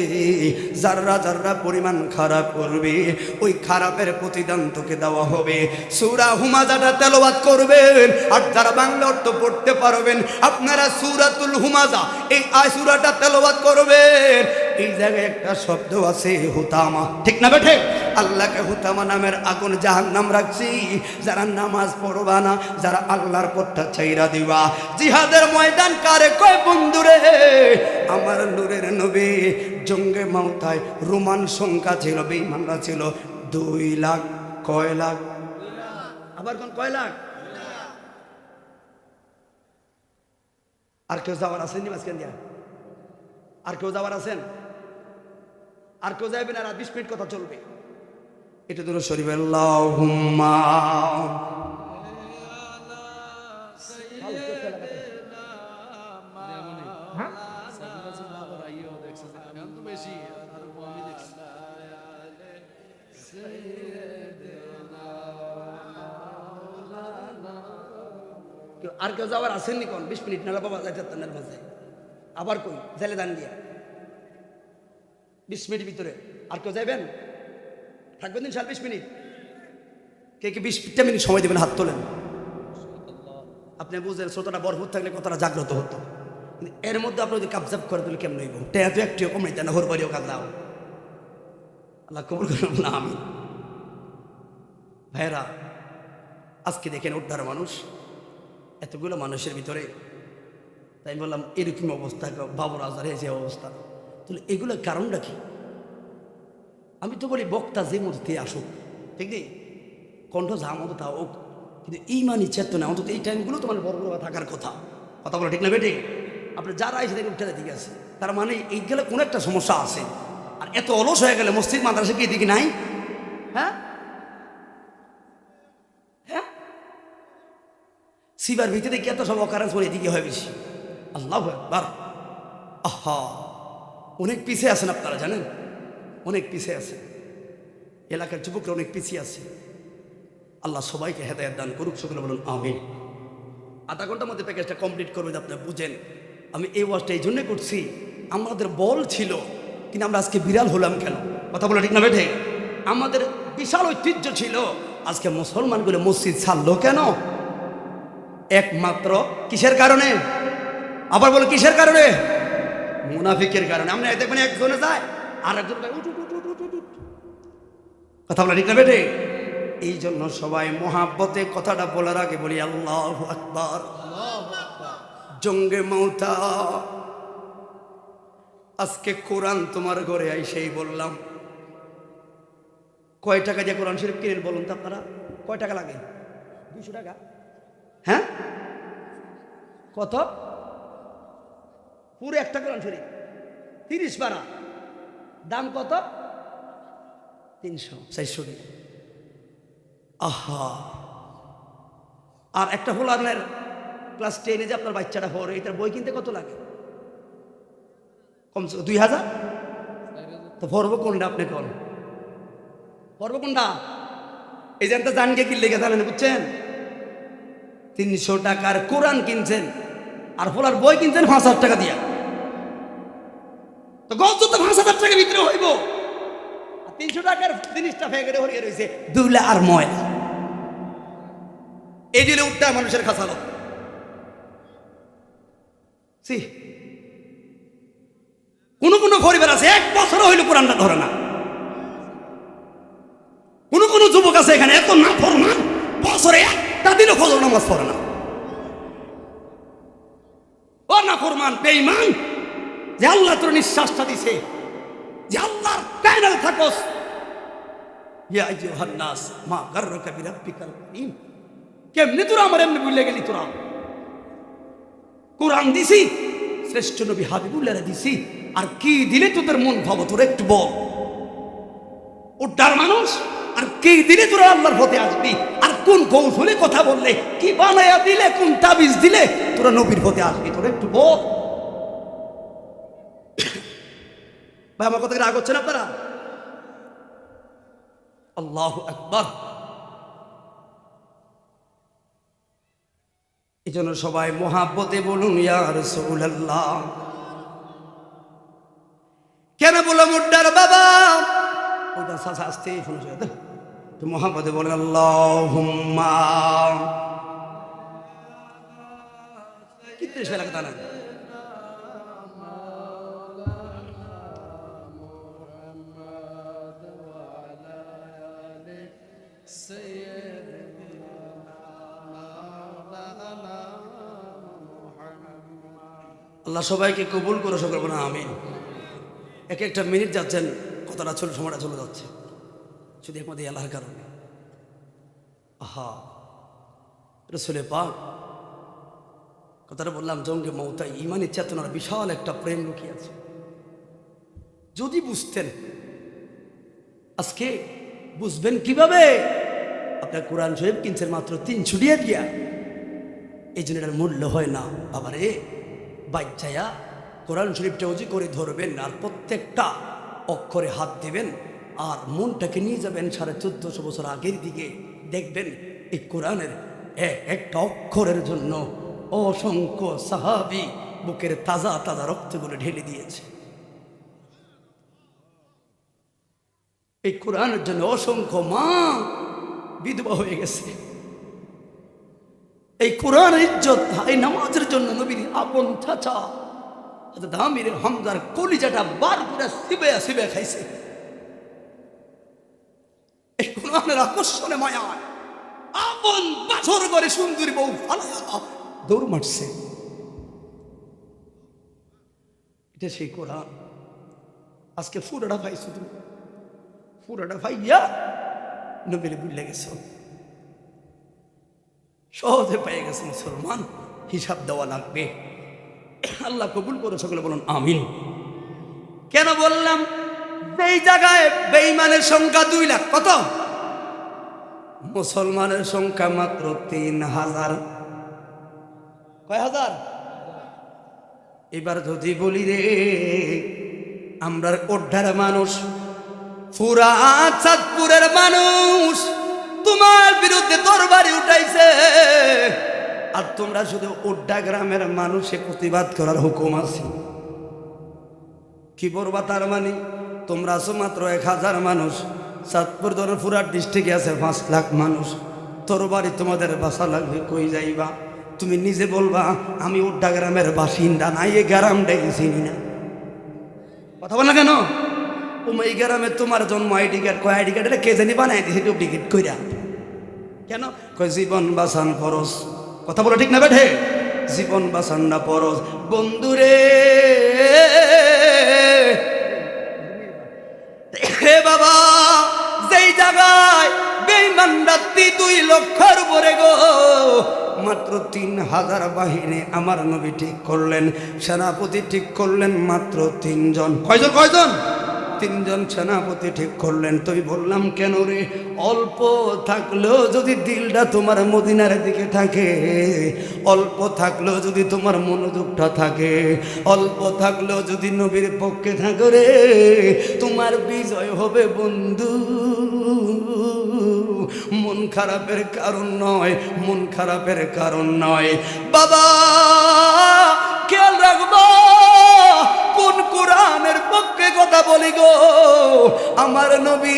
যাররা পরিমাণ খারাপ করবি ওই খারাপের প্রতিদান তোকে দেওয়া হবে। সূরা হুমাজাটা তেলাওয়াত করবেন, আর যারা বাংলা অর্থ পড়তে পারবেন আপনারা সূরাতুল হুমাজা এই সূরাটা তেলাওয়াত করবেন। এই জায়গায় একটা শব্দ আছে হুতামা, ঠিক না বেঠে? আল্লাহকে হুতামা নামের আগুন জাহান্নাম রাখছি যারা নামাজ পড়বা না, যারা আল্লাহর পথটা ছাইরা দিবা। জিহাদের ময়দান কারে কয় বন্ধুরে? আমার নূরের নবী জঙ্গে মাউতায় রোমান সংখ্যা ছিল, বেঈমানরা ছিল 2 লাখ। কয় লাখ? আবার কোন কয় লাখ? আর কেউ যাওয়ার আছেন নি মাঝখান দিয়া? আর কেউ যাওয়ার আছেন? আর কেউ যাইবেন? আর 20 মিনিট কথা চলবে। এটা দুরূদ শরীফ আল্লাহুম্মা আর কেউ যাওয়ার আসেননি কোন 20 মিনিট নালা বাবা যাইতে তানের মাঝে আবার কই জেলে দান দিয়া 20 মিনিট ভিতরে আর কেউ যাইবেন? থাকবেন দিন 20 মিনিট। কে কে 20টা মিনিট সময় দেবেন, হাত তোলেন। আপনি বুঝলেন শ্রোতাটা ভরপুর থাকলে কতটা জাগ্রত হতো, কিন্তু এর মধ্যে আপনি যদি কাবজাব করে দিলে কেমন হইব? টেয়া তো একটিও কম নিতেন না, হর বাড়িও কাজলাও। আল্লাহ কবুল করুন না। আমি ভাইয়েরা, আজকে দেখেন উদ্ধার মানুষ, এতগুলো মানুষের ভিতরে, তাই বললাম এরকম অবস্থা, বাবর আজারে যে অবস্থা, তাহলে এগুলোর কারণটা কি? আমি তো বলি বক্তা যে মধ্যে আসুক, ঠিক নেই, কণ্ঠ যা মতো তা হোক, কিন্তু ইমানি চেতনা অন্তত এই টাইমগুলো তোমার বড় বড় থাকার কথা। কথা বলো ঠিক না বেটে? আপনি যারা এসে দেখে উঠে দিকে আছে, তার মানে এই গেলে কোনো একটা সমস্যা আছে। আর এত অলস হয়ে গেলে মসজিদ মাদ্রাসা কি এদিকে নাই? হ্যাঁ হ্যাঁ, সিবার ভিতরে কি এত সব অকারেন্স করে এদিকে হয় বেশি? আল্লাহু আকবার। আহা, অনেক পিছিয়ে আছেন আপনারা, জানেন অনেক পিছিয়ে আছে, এলাকার যুবকরা অনেক পিছিয়ে আছে। আল্লাহ সবাইকে হেদায়েত দান করুক, সকলে বলুন আমিন। আধা ঘন্টার মধ্যে প্যাকেজটা কমপ্লিট করবে, আপনি বুঝেন। আমি এই ওয়াজটা এই জন্যে করছি, আমাদের বল ছিল কিন্তু আমরা আজকে বিড়াল হলাম কেন? কথা বলে ঠিক না বেঠে? আমাদের বিশাল ঐতিহ্য ছিল, আজকে মুসলমানগুলো মসজিদ ছাড়লো কেন? একমাত্র কিসের কারণে? আবার বলো কিসের কারণে? মুনাফিকের কারণে। আমরা দেখবেন একজনে যায় আর একজন উঠ উঠ উঠ উঠ উঠ উঠ। কথা বলে ঠিক না বেঠে? এই জন্য সবাই মোহাব্বতে কথাটা বলার আগে বলি আল্লাহু আকবার। জঙ্গে মৌতা। আজকে কোরআন তোমার ঘরে আইসেই বললাম, কয় টাকা দিয়ে কোরআন শরীফ কিনেন বলুন তো আপনারা? কয় টাকা লাগে? 200 টাকা। হ্যাঁ, কত? পুরো একটা কোরআন শরীফ 30 পারা, দাম কত? 300-400 টাকা। আহা, আর একটা হলো আপনার ক্লাস 10-এ যে আপনার বাচ্চাটা পড়ে, এটার বই কিনতে কত লাগে? কমসে 2000। তো পড়বো কোনটা? আপনি কোন পড়বো কোনটা? এই যে জানকে কিনলে গে জানেন, বুঝছেন? 300 টাকার কোরআন কিনছেন আর ফলার বই কিনছেন 5000 টাকা দিয়া। তো গত তো 5000 টাকার ভিতরে হইব, 300 টাকার জিনিসটা ফেগড়ে হরিয়ে রয়েছে দুলা আর ময়লা। এই দিলে উঠটা মানুষের খাসালো। কোন কোন পরিবার আছে 1 বছর হইল কোরআনটা ধরে না। কোন কোন যুবক আছে এখানে এত না ফরমান, বছরে একটা দিনও ফজর নামাজ পড়ে না। ও না ফরমান, বেঈমান, যে আল্লাহ তোর নিঃশ্বাসটা দিছে, যে আল্লাহর প্যানেল থাকস। ইয়া আইয়ুহান নাস মা গাররাকা বিরাব্বিকাল কারীম। কেমনে তোরা আমার এমনি ভুলে গেলি? তোরা কোরআন দিছি, শ্রেষ্ঠ নবী হাবিবুল্লাহ দিছি, আর কি দিলে তোদের মন ভাবো? তোর একটু বল। উদ্ধার মানুষ, আর কি দিলে তোরা আল্লাহর পথে আসবি? আর কোন কৌশলে কথা বললে, কি বানায়া দিলে, কোন তাবিজ দিলে তোরা নবীর পথে আসবি? তোর একটু বল। ভাই, আমার কথা রাগ হচ্ছেন আপনারা? আল্লাহু আকবার। এই জন্য সবাই মোহাব্বতে বলুন ইয়া রাসূলুল্লাহ। কেন বললাম উদ্ধার বাবা? ওটা সাসা আসতে শুনছো তো, মোহাব্বতে বলেন আল্লাহুম্মা। কিতনে সে লাগতা না? আল্লাহ সবাইকে কবুল করে, সকল বলেন আমিন। এক একটা মিনিট যাচ্ছেন, কথাটা চলে, সময়টা চলে যাচ্ছে শুধু একমাত্র আল্লাহর কারণে। আহা, রাসূলে পাক কথাটা বললাম, জঙ্গে মৌতা ইমানি চেতনার বিশাল একটা প্রেম লুকিয়ে আছে। যদি বুঝতেন, আজকে বুঝবেন কিভাবে? আপনার কোরআন শরীফ কিনছেন মাত্র 300 টাকা দিয়া, এই জন্য এটার মূল্য হয় না। বাবারে, বাচ্চায়া কোরআন শরীফটা উজি করে ধরবেন আর প্রত্যেকটা অক্ষরে হাত দেবেন, আর মনটাকে নিয়ে যাবেন 1450 বছর আগের দিকে। দেখবেন এই কোরআনের একটা অক্ষরের জন্য অসংখ্য সাহাবী বুকের তাজা তাজা রক্তগুলো ঢেলে দিয়েছে। এই কোরআনের জন্য অসংখ্য মা বিধবা হয়ে গেছে। এই কোরআনের ইজ্জত, এই নামাজের জন্য নবীর আপন চাচা হযরত আমির হামজার কলিজাটা বার করে সিবে সিবে খাইছে। এই কোরআনের আকর্ষণে মায়ায় আপন বাছর করে সুন্দরী বউ ফালায়া দৌড় মারছে। এটা সেই কোরআন। আজকে ফুরাটা পাইছো তুমি, ফুরাটা পাইয়া নবীর ভুলে গেছো, সহজে পেয়ে গেছে। মুসলমান, হিসাব দেওয়া লাগবে। আল্লাহ কবুল করে, সকলে বলুন আমিন। কেন বললাম? এই জায়গায় বেঈমানের সংখ্যা 2 লাখ। কত? মুসলমানের সংখ্যা মাত্র 3000। কয় হাজার? এবার যদি বলি রে, আমরা ওড্ডার মানুষ, পুরা চাঁদপুরের মানুষ তোমার বিরুদ্ধে তরবারি উঠাইছে, আর তোমরা শুধু ওড্ডা গ্রামের মানুষে প্রতিবাদ করার হুকুম আছে। কি বলবা তার মানে? তোমরা আছো মাত্র 1000 মানুষ, চাঁদপুর ধরে পুরা ডিস্ট্রিক্টে আছে 5 লাখ মানুষ। তরবারি তোমাদের বাসা লাগবে, কই যাইবা? তুমি নিজে বলবা আমি ওড্ডা গ্রামের বাসিন্দা না, এই গ্রামটাই চিনি না। কথা বল না কেন? এই গ্রামে তোমার জন্ম আইডি কার্ড, কয় আইডি কার্ড কে জানি বানাই দিয়েছে ডুপ্লিকেট কইরা। কেন? কয় জীবন বাঁচান ফরজ। কথা বলো ঠিক না বেঠে? জীবন বাঁচান না ফরজ। বন্ধুরে হে বাবা, যেই জায়গায় বেঈমান রাত্রি 2 লক্ষের উপরে গো, মাত্র 3000 বাহিনী আমার নবী ঠিক করলেন, সেনাপতি ঠিক করলেন মাত্র 3 জন। কয়জন? কয়জন? 3 জন সেনাপতি ঠিক করলেন। তুই বললাম কেন রে? অল্প থাকলেও যদি দিলটা তোমার মদিনার দিকে থাকে, অল্প থাকলেও যদি তোমার মনোযোগটা থাকে, অল্প থাকলেও যদি নবীর পক্ষে থাকে রে, তোমার বিজয় হবে বন্ধু। মন খারাপের কারণ নয়, মন খারাপের কারণ নয় বাবা। খেয়াল রাখবো কোন কোরআনের পক্ষে কথা বলি গো। আমার নবী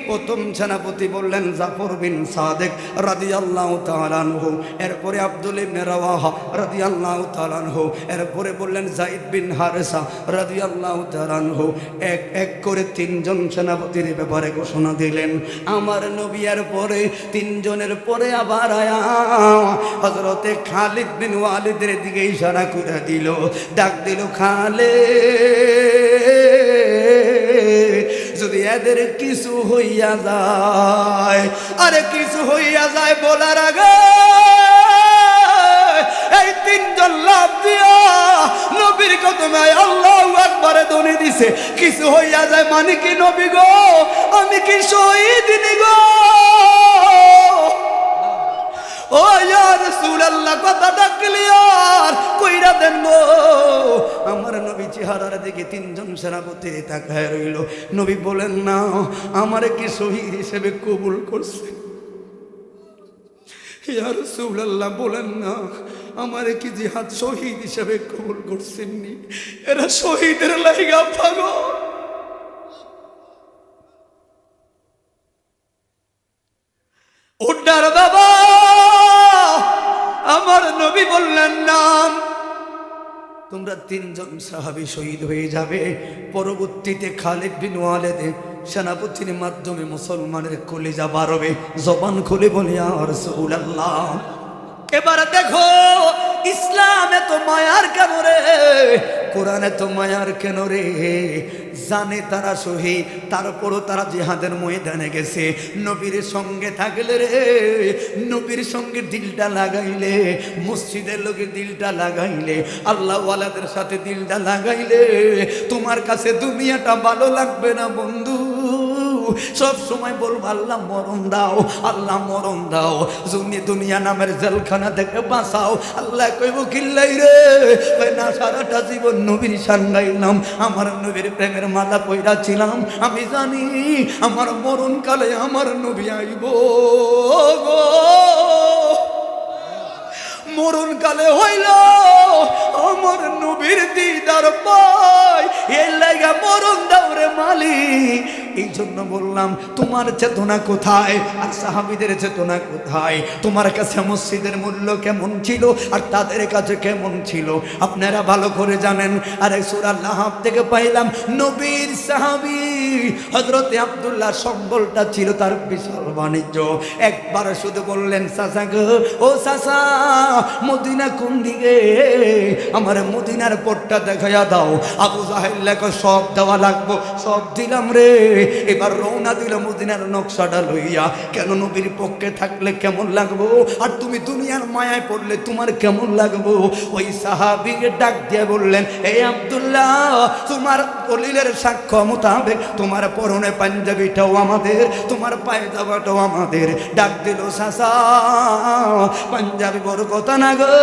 প্রথম সেনাপতি বললেন জাফর বিন সাদেক রাদিয়াল্লাহু তাআলা আনহু, এরপরে আব্দুল ইবনে রাওয়াহা রাদিয়াল্লাহু তাআলা আনহু, এরপরে বললেন যায়েদ বিন হারেসা রাদিয়াল্লাহু তাআলা আনহু। এক এক করে 3 জন সেনাপতির ব্যাপারে ঘোষণা দিলেন। আমার নবী এর পরে 3 জনের পরে আবার আয়া হযরতে খালিদ বিন ওয়ালিদের দিকে ইশারা করে দিল, ডাক দিল, খালিদ যদি এদের কিছু হইয়া যায়, আরে কিছু হইয়া যায় বলার আগে এই 3 জন লাভ দিয়া নবীর কদমে আল্লাহু আকবারে ধ্বনি দিছে। কিছু হইয়া যায় মানে কি নবী গো, আমি কি শহীদ নি গো? ও ইয়া রাসূলুল্লাহ, কথাটা ক্লিয়ার কইরা দেন গো। আমার নবী চেহারার দিকে 3 জন সেনাপতি তাকায় রইল। নবী বলেন না, আমারে কি শহীদ হিসেবে কবুল করছে? ইয়া রাসূলুল্লাহ বলেন না, আমারে কি জিহাদ শহীদ হিসেবে কবুল করছেননি? এরা শহীদের লাইগা পাগল। ওড্ডার বাবা, আমার নবী বললেন না, তোমরা 3 জন সাহাবী শহীদ হয়ে যাবে। পরবর্তীতে খালিদ বিন ওয়ালিদ সেনাপতির মাধ্যমে মুসলমানের কলিজা বাড়বে। জবান খুলে বলি ইয়া রাসূলুল্লাহ। এবার দেখো ইসলামে তো মায়ার কেন রে, কোরআনে তো মায়ার কেন রে? জানে তারা শহীদ, তারপরও তারা জিহাদের ময়দানে গেছে। নবীর সঙ্গে থাকলে রে, নবীর সঙ্গে দিলটা লাগাইলে, মসজিদের লোকে দিলটা লাগাইলে, আল্লাহ ওয়ালাদের সাথে দিলটা লাগাইলে, তোমার কাছে দুনিয়াটা ভালো লাগবে না বন্ধু। সব সময় বলবো আল্লাহ মরণ দাও, আল্লাহ মরণ দাও, দুনিয়া নামের জেলখানা থেকে বাঁচাও। আল্লাহ কইব কিল্লাই রে, না সারাটা জীবন নবীর সাঙ্গাইলাম, আমার নবীর প্রেমের মালা পয়রা ছিলাম, আমি জানি আমার মরণ কালে আমার নবী আইব গো। মরণ কালে হইল আমার নবীর দিদার পাই, এই লাগা মরণ দাও রে মালিক, এই জন্য বললাম তোমার চেতনা কোথায় আর সাহাবীদের চেতনা কোথায়? তোমার কাছে মসজিদের মূল্য কেমন ছিল আর তাদের কাছে কেমন ছিল আপনারা ভালো করে জানেন। আর সূরা লাহাব থেকে পাইলাম নবীর সাহাবী হযরতে আব্দুল্লাহ সম্বলটা ছিল তার বিশাল বাণিজ্য। একবার শুধু বললেন চাচা গো, ও চাচা মদিনা কোন দিকে, আমার মদিনার পথটা দেখাইয়া দাও। আবু জাহেল লেখো সব দেওয়া লাগবো, সব দিলাম রে। এবার রওনা দিল মদিনার নকশাটা লইয়া। কেন নবীর পক্ষে থাকলে কেমন লাগবো আর তুমি দুনিয়ার মায়ায় পড়লে তোমার কেমন লাগবো? ওই সাহাবীকে ডাক দিয়ে বললেন, এই আব্দুল্লাহ তোমার দলিলের সাক্ষ্য মোতাবেক তোমার পরনে পাঞ্জাবিটাও আমাদের, তোমার পায়জামাটাও আমাদের। ডাক দিল চাচা পাঞ্জাবি বড় কথা না গো,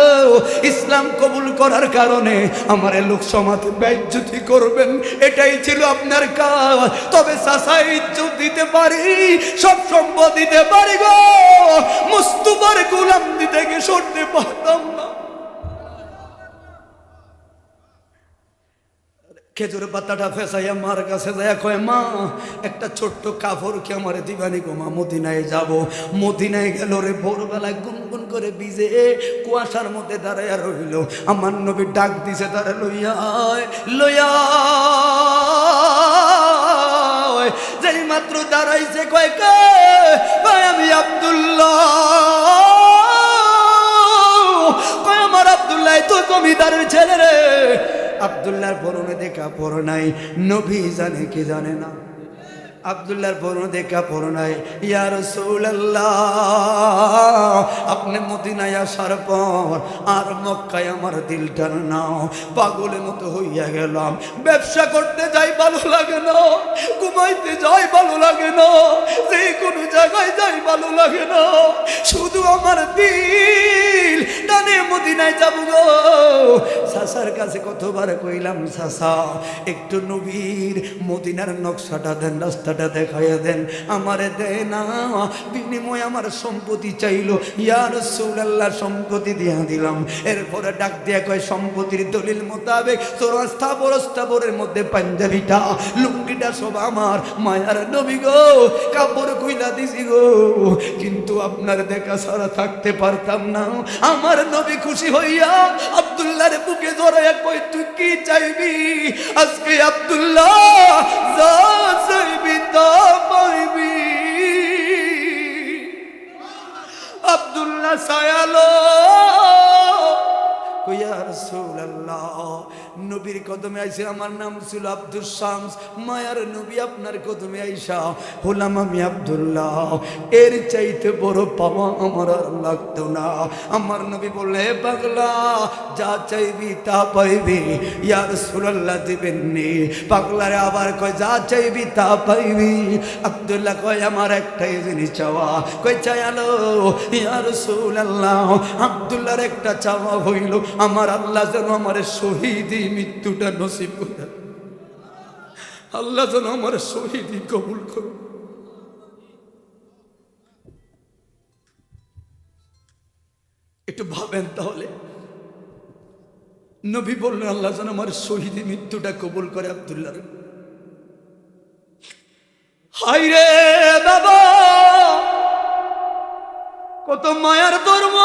ইসলাম কবুল করার কারণে আমার লোক সমাজে বেইজ্জতি করবেন, এটাই ছিল আপনার কাজ। তবে চাচা ইজ্জত দিতে পারি, সব সম্পদ দিতে পারি গো, মুস্তাফার গোলাম দিতে গিয়ে সরতে পারতাম না। খেজুর পাতাটা ফেসাইয়া মার কাছে যায় কয়, মা একটা ছোট্ট কাপড় কি আমার দিবানি গো মা, মদিনায় যাব। মদিনায় গেল রে, ভোরবেলায় গুনগুন করে ভিজে কুয়াশার মধ্যে দাঁড়াইয়া রইল। আমার নবী ডাক দিছে তারা, লইয়া লইয়া যেই মাত্র দাঁড়াইছে কয় কে, কয় আমি আব্দুল্লাহ। কয় আমার আব্দুল্লাহ তো জমিদারের ছেলে রে। আব্দুল্লাহর পরনে দেখা পড়ো নাই, নবী জানে কি জানে না? আব্দুল্লাহর পরনে দেখা পড়ো নাই। ইয়া রাসূলুল্লাহ আপনি মদিনায় আসার পর আর মক্কায় আমার দিলটা নাও, পাগলের মতো হইয়া গেলাম। ব্যবসা করতে যাই ভালো লাগে না, ঘুমাইতে যাই ভালো লাগে না, যে কোনো জায়গায় যাই ভালো লাগে না, শুধু আমার দিল টানে মদিনায় যাবো গো। চাচার কাছে কতবার কইলাম, চাচা একটু নবীর মদিনার নকশাটা দেন, রাস্তাটা দেখাইয়া দেন, আমারে দেয় না। বিনিময় আমার সম্পত্তি চাইলো। ইয়া রাসূলুল্লাহ সম্পত্তি দিয়া দিলাম। এরপরে ডাক দিয়া কয়, সম্পত্তির দলিল মোতাবেক তোর স্থাবরের মধ্যে পাঞ্জাবিটা লুঙ্গিটা সব আমার। মায়ার নবী গো কাপড় কইলা দিছি গো, কিন্তু আপনার দেখা ছাড়া থাকতে পারতাম না। আমার নবী খুশি হইয়া আব্দুল্লাহর বুকে জড়াইয়া কই, তুই কি চাইবি? আজকে আব্দুল্লাহ যা চাইবি তা পাইবি। আব্দুল্লাহ সায়ালো ইয়া রাসূলুল্লাহ নবীর কদমে আইসে, আমার নাম ছিল আব্দুল শামস। মায়ার নবী আপনার কদমে আইসা হলাম আমি আব্দুল্লাহ। এর চাইতে বড় পাওয়া আমার আর লাগতো না। আমার নবী বললে, পাগলা যা চাইবি তা পাইবি। ইয়া রাসূলুল্লাহ দিবেননি। পাগলারে আবার কয়, যা চাইবি তা পাইবি। আব্দুল্লাহ কয়, আমার একটাই জিনিস চাওয়া। কয় চাইলো? ইয়া রাসূলুল্লাহ আব্দুল্লাহর একটা চাওয়া হইল, আমার আল্লাহ যেন আমার শহীদি মৃত্যুটা নসিব করে, আল্লাহ যেন আমার শহীদি কবুল করো। একটু ভাবেন তাহলে, নবী বললেন আল্লাহ যেন আমার শহীদি মৃত্যুটা কবুল করে আব্দুল্লাহ। হাই রে বাবা, কত মায়ার ধর্ম,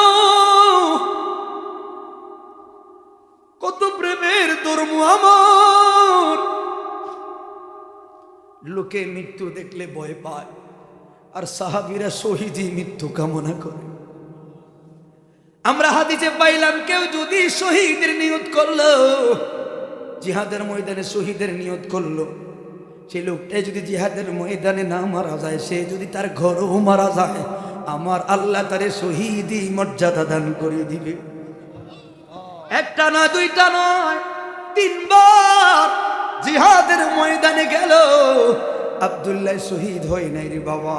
কত প্রেমের ধর্ম আমার। লোকে মৃত্যু দেখলে ভয় পায়, আর সাহাবীরা শহীদি মৃত্যু কামনা করে। আমরা হাদিসে পাইলাম, কেউ যদি শহীদের নিয়ত করলো, জিহাদের ময়দানে শহীদের নিয়ত করলো, সেই লোকটাই যদি জিহাদের ময়দানে না মারা যায়, সে যদি তার ঘরেও মারা যায়, আমার আল্লাহ তারে শহীদি মর্যাদা দান করে দিবে। একটা না দুইটা নয়, তিনবার জিহাদের ময়দানে গেল, আব্দুল্লাহ শহীদ হয় নাই রে বাবা।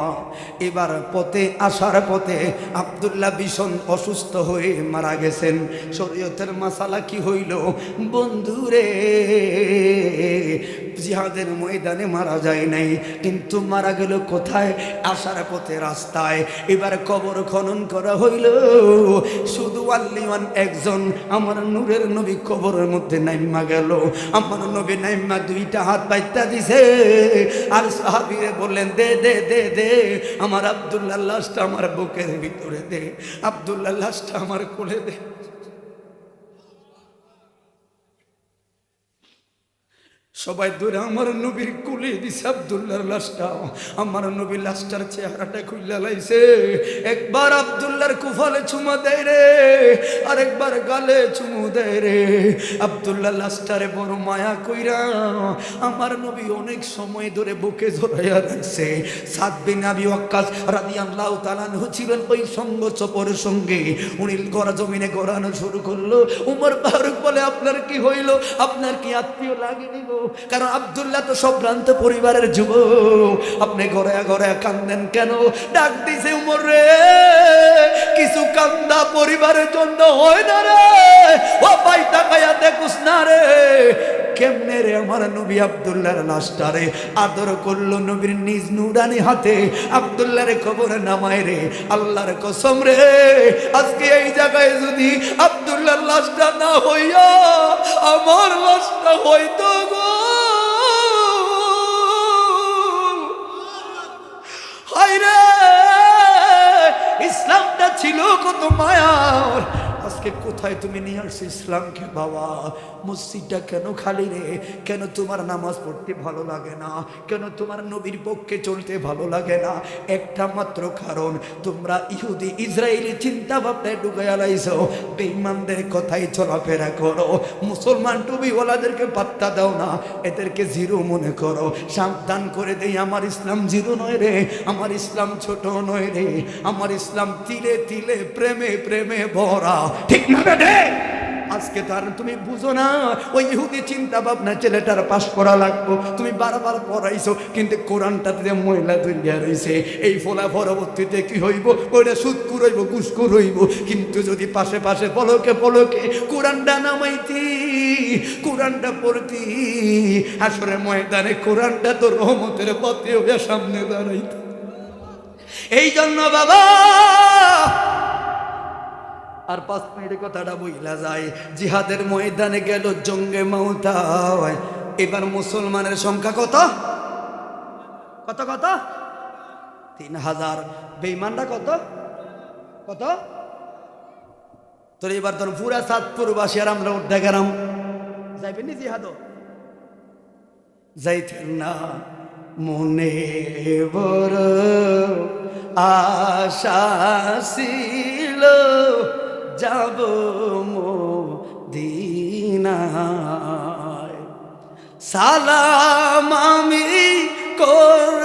এবার পথে আসার পথে আব্দুল্লাহ ভীষণ অসুস্থ হয়ে মারা গেছেন। শরীয়তের মাসালা কি হইল বন্ধুরে, জিহাদের ময়দানে মারা যায় নাই, কিন্তু মারা গেল কোথায়? আসার পথে রাস্তায়। এবার কবর খনন করা হইল, শুধু আল্লিওয়ান একজন আমার নূরের নবী কবরের মধ্যে নাইমা গেল। আমার নবী নাইমা দুইটা হাত পাইতা দিছে, আর সাহাবীরে বললেন, দে দে দে দে আমার আব্দুল্লাহ লাশটা আমার বুকের ভিতরে দে, আব্দুল্লাহ লাশটা আমার কোলে দে। সবাই দূরে আমার নবীর কুলে দিছে আব্দুল্লাহর লাশটা। আমার নবীর লাশটার চেহারাটা খুইলা লাইছে। একবার আব্দুল্লাহর কুফালে চুমা দেয় রে, আরেকবার গালে চুমু দেয় রে। আব্দুল্লাহ লাশটারে বড় মায়া কইরা আমার নবী অনেক সময় ধরে বুকে জড়াইয়া রাখছে। সাদ বিন আবি ওয়াক্কাস রাদিয়াল্লাহু তাআলা আনহু ছিলেন ওই সঙ্গ চপরের সঙ্গে। উনি গড়া জমিনে গড়ানো শুরু করলো। উমর ফারুক বলে, আপনার কি হইল? আপনার কি আত্মীয় লাগেনি গো? কারণ আব্দুল্লাহ তো সম্ভ্রান্ত পরিবারের যুবক, আপনি ঘরে ঘরে কান্দেন কেন? ডাক দিছে, উমর রে, কিছু কান্দা পরিবারের জন্য হয় না রে। ও ভাই তাকায়া দেখুস না রে, কেমনে রে আমার নবী আব্দুল্লাহর লাশটারে আদর করলো নবীর নিজ নুরানি হাতে। আব্দুল্লাহরে কবরে নামায় রে, আল্লাহর কসম রে, আজকে এই জায়গায় যদি আব্দুল্লাহর লাশটা না হইয়া আমার লাশটা হইতো গো, হায় রে, ইসলামটা ছিল কত মায়ার, আজকে কোথায় তুমি নিয়ে আসছো ইসলামকে? বাবা, মসজিদটা কেন খালি রে? কেন তোমার নামাজ পড়তে ভালো লাগে না? কেন তোমার নবীর পক্ষে চলতে ভালো লাগে না? একটা মাত্র কারণ, তোমরা ইহুদি ইসরায়েলি চিন্তা ভাবনায় ঢুকাইয়া লাইছো। বেঈমানদের কথাই চলাফেরা করো, মুসলমান টুবিওয়ালাদেরকে পাত্তা দাও না, এদেরকে জিরো মনে করো। সাবধান করে দেই, আমার ইসলাম জিরো নয় রে, আমার ইসলাম ছোট নয় রে, আমার ইসলাম তিলে তিলে প্রেমে প্রেমে ভরা। ঠিক না রে? আজকে তার তুমি বুঝো না, ওই ইহুদি চিন্তা ভাবনা ছেলেটার পাশ করা লাগবো, তুমি বারবার পড়াইছো, কিন্তু কোরআনটাতে মহিলা দুনিয়া রয়েছে। এই ফলা পরবর্তীতে কি হইব? ওইটা সুদকুর হইব, ঘুষকুর হইব। কিন্তু যদি পাশে পাশে পলকে পলকে কোরআনটা নামাইতি, কোরআনটা পড়তি, আসরে ময়দানে কোরআনটা তো রহমতের পথে হইয়া সামনে দাঁড়াইত। এই জন্য বাবা, আর 5 মিনিটের কথাটা বইলা যায়, জিহাদের ময়দানে গেল জঙ্গে মাউতা। এবার মুসলমানের সংখ্যা কত? কত কত? 3000। বেঈমানরা কত? কত? তোর এবার তোর পুরা চাঁদপুরবাসী আর আমরা উঠে গেলাম, যাইবেন নি জিহাদ? যাইতেন না। মনে বড় আশা ছিল, যাব মদিনায়, সালাম আমি কর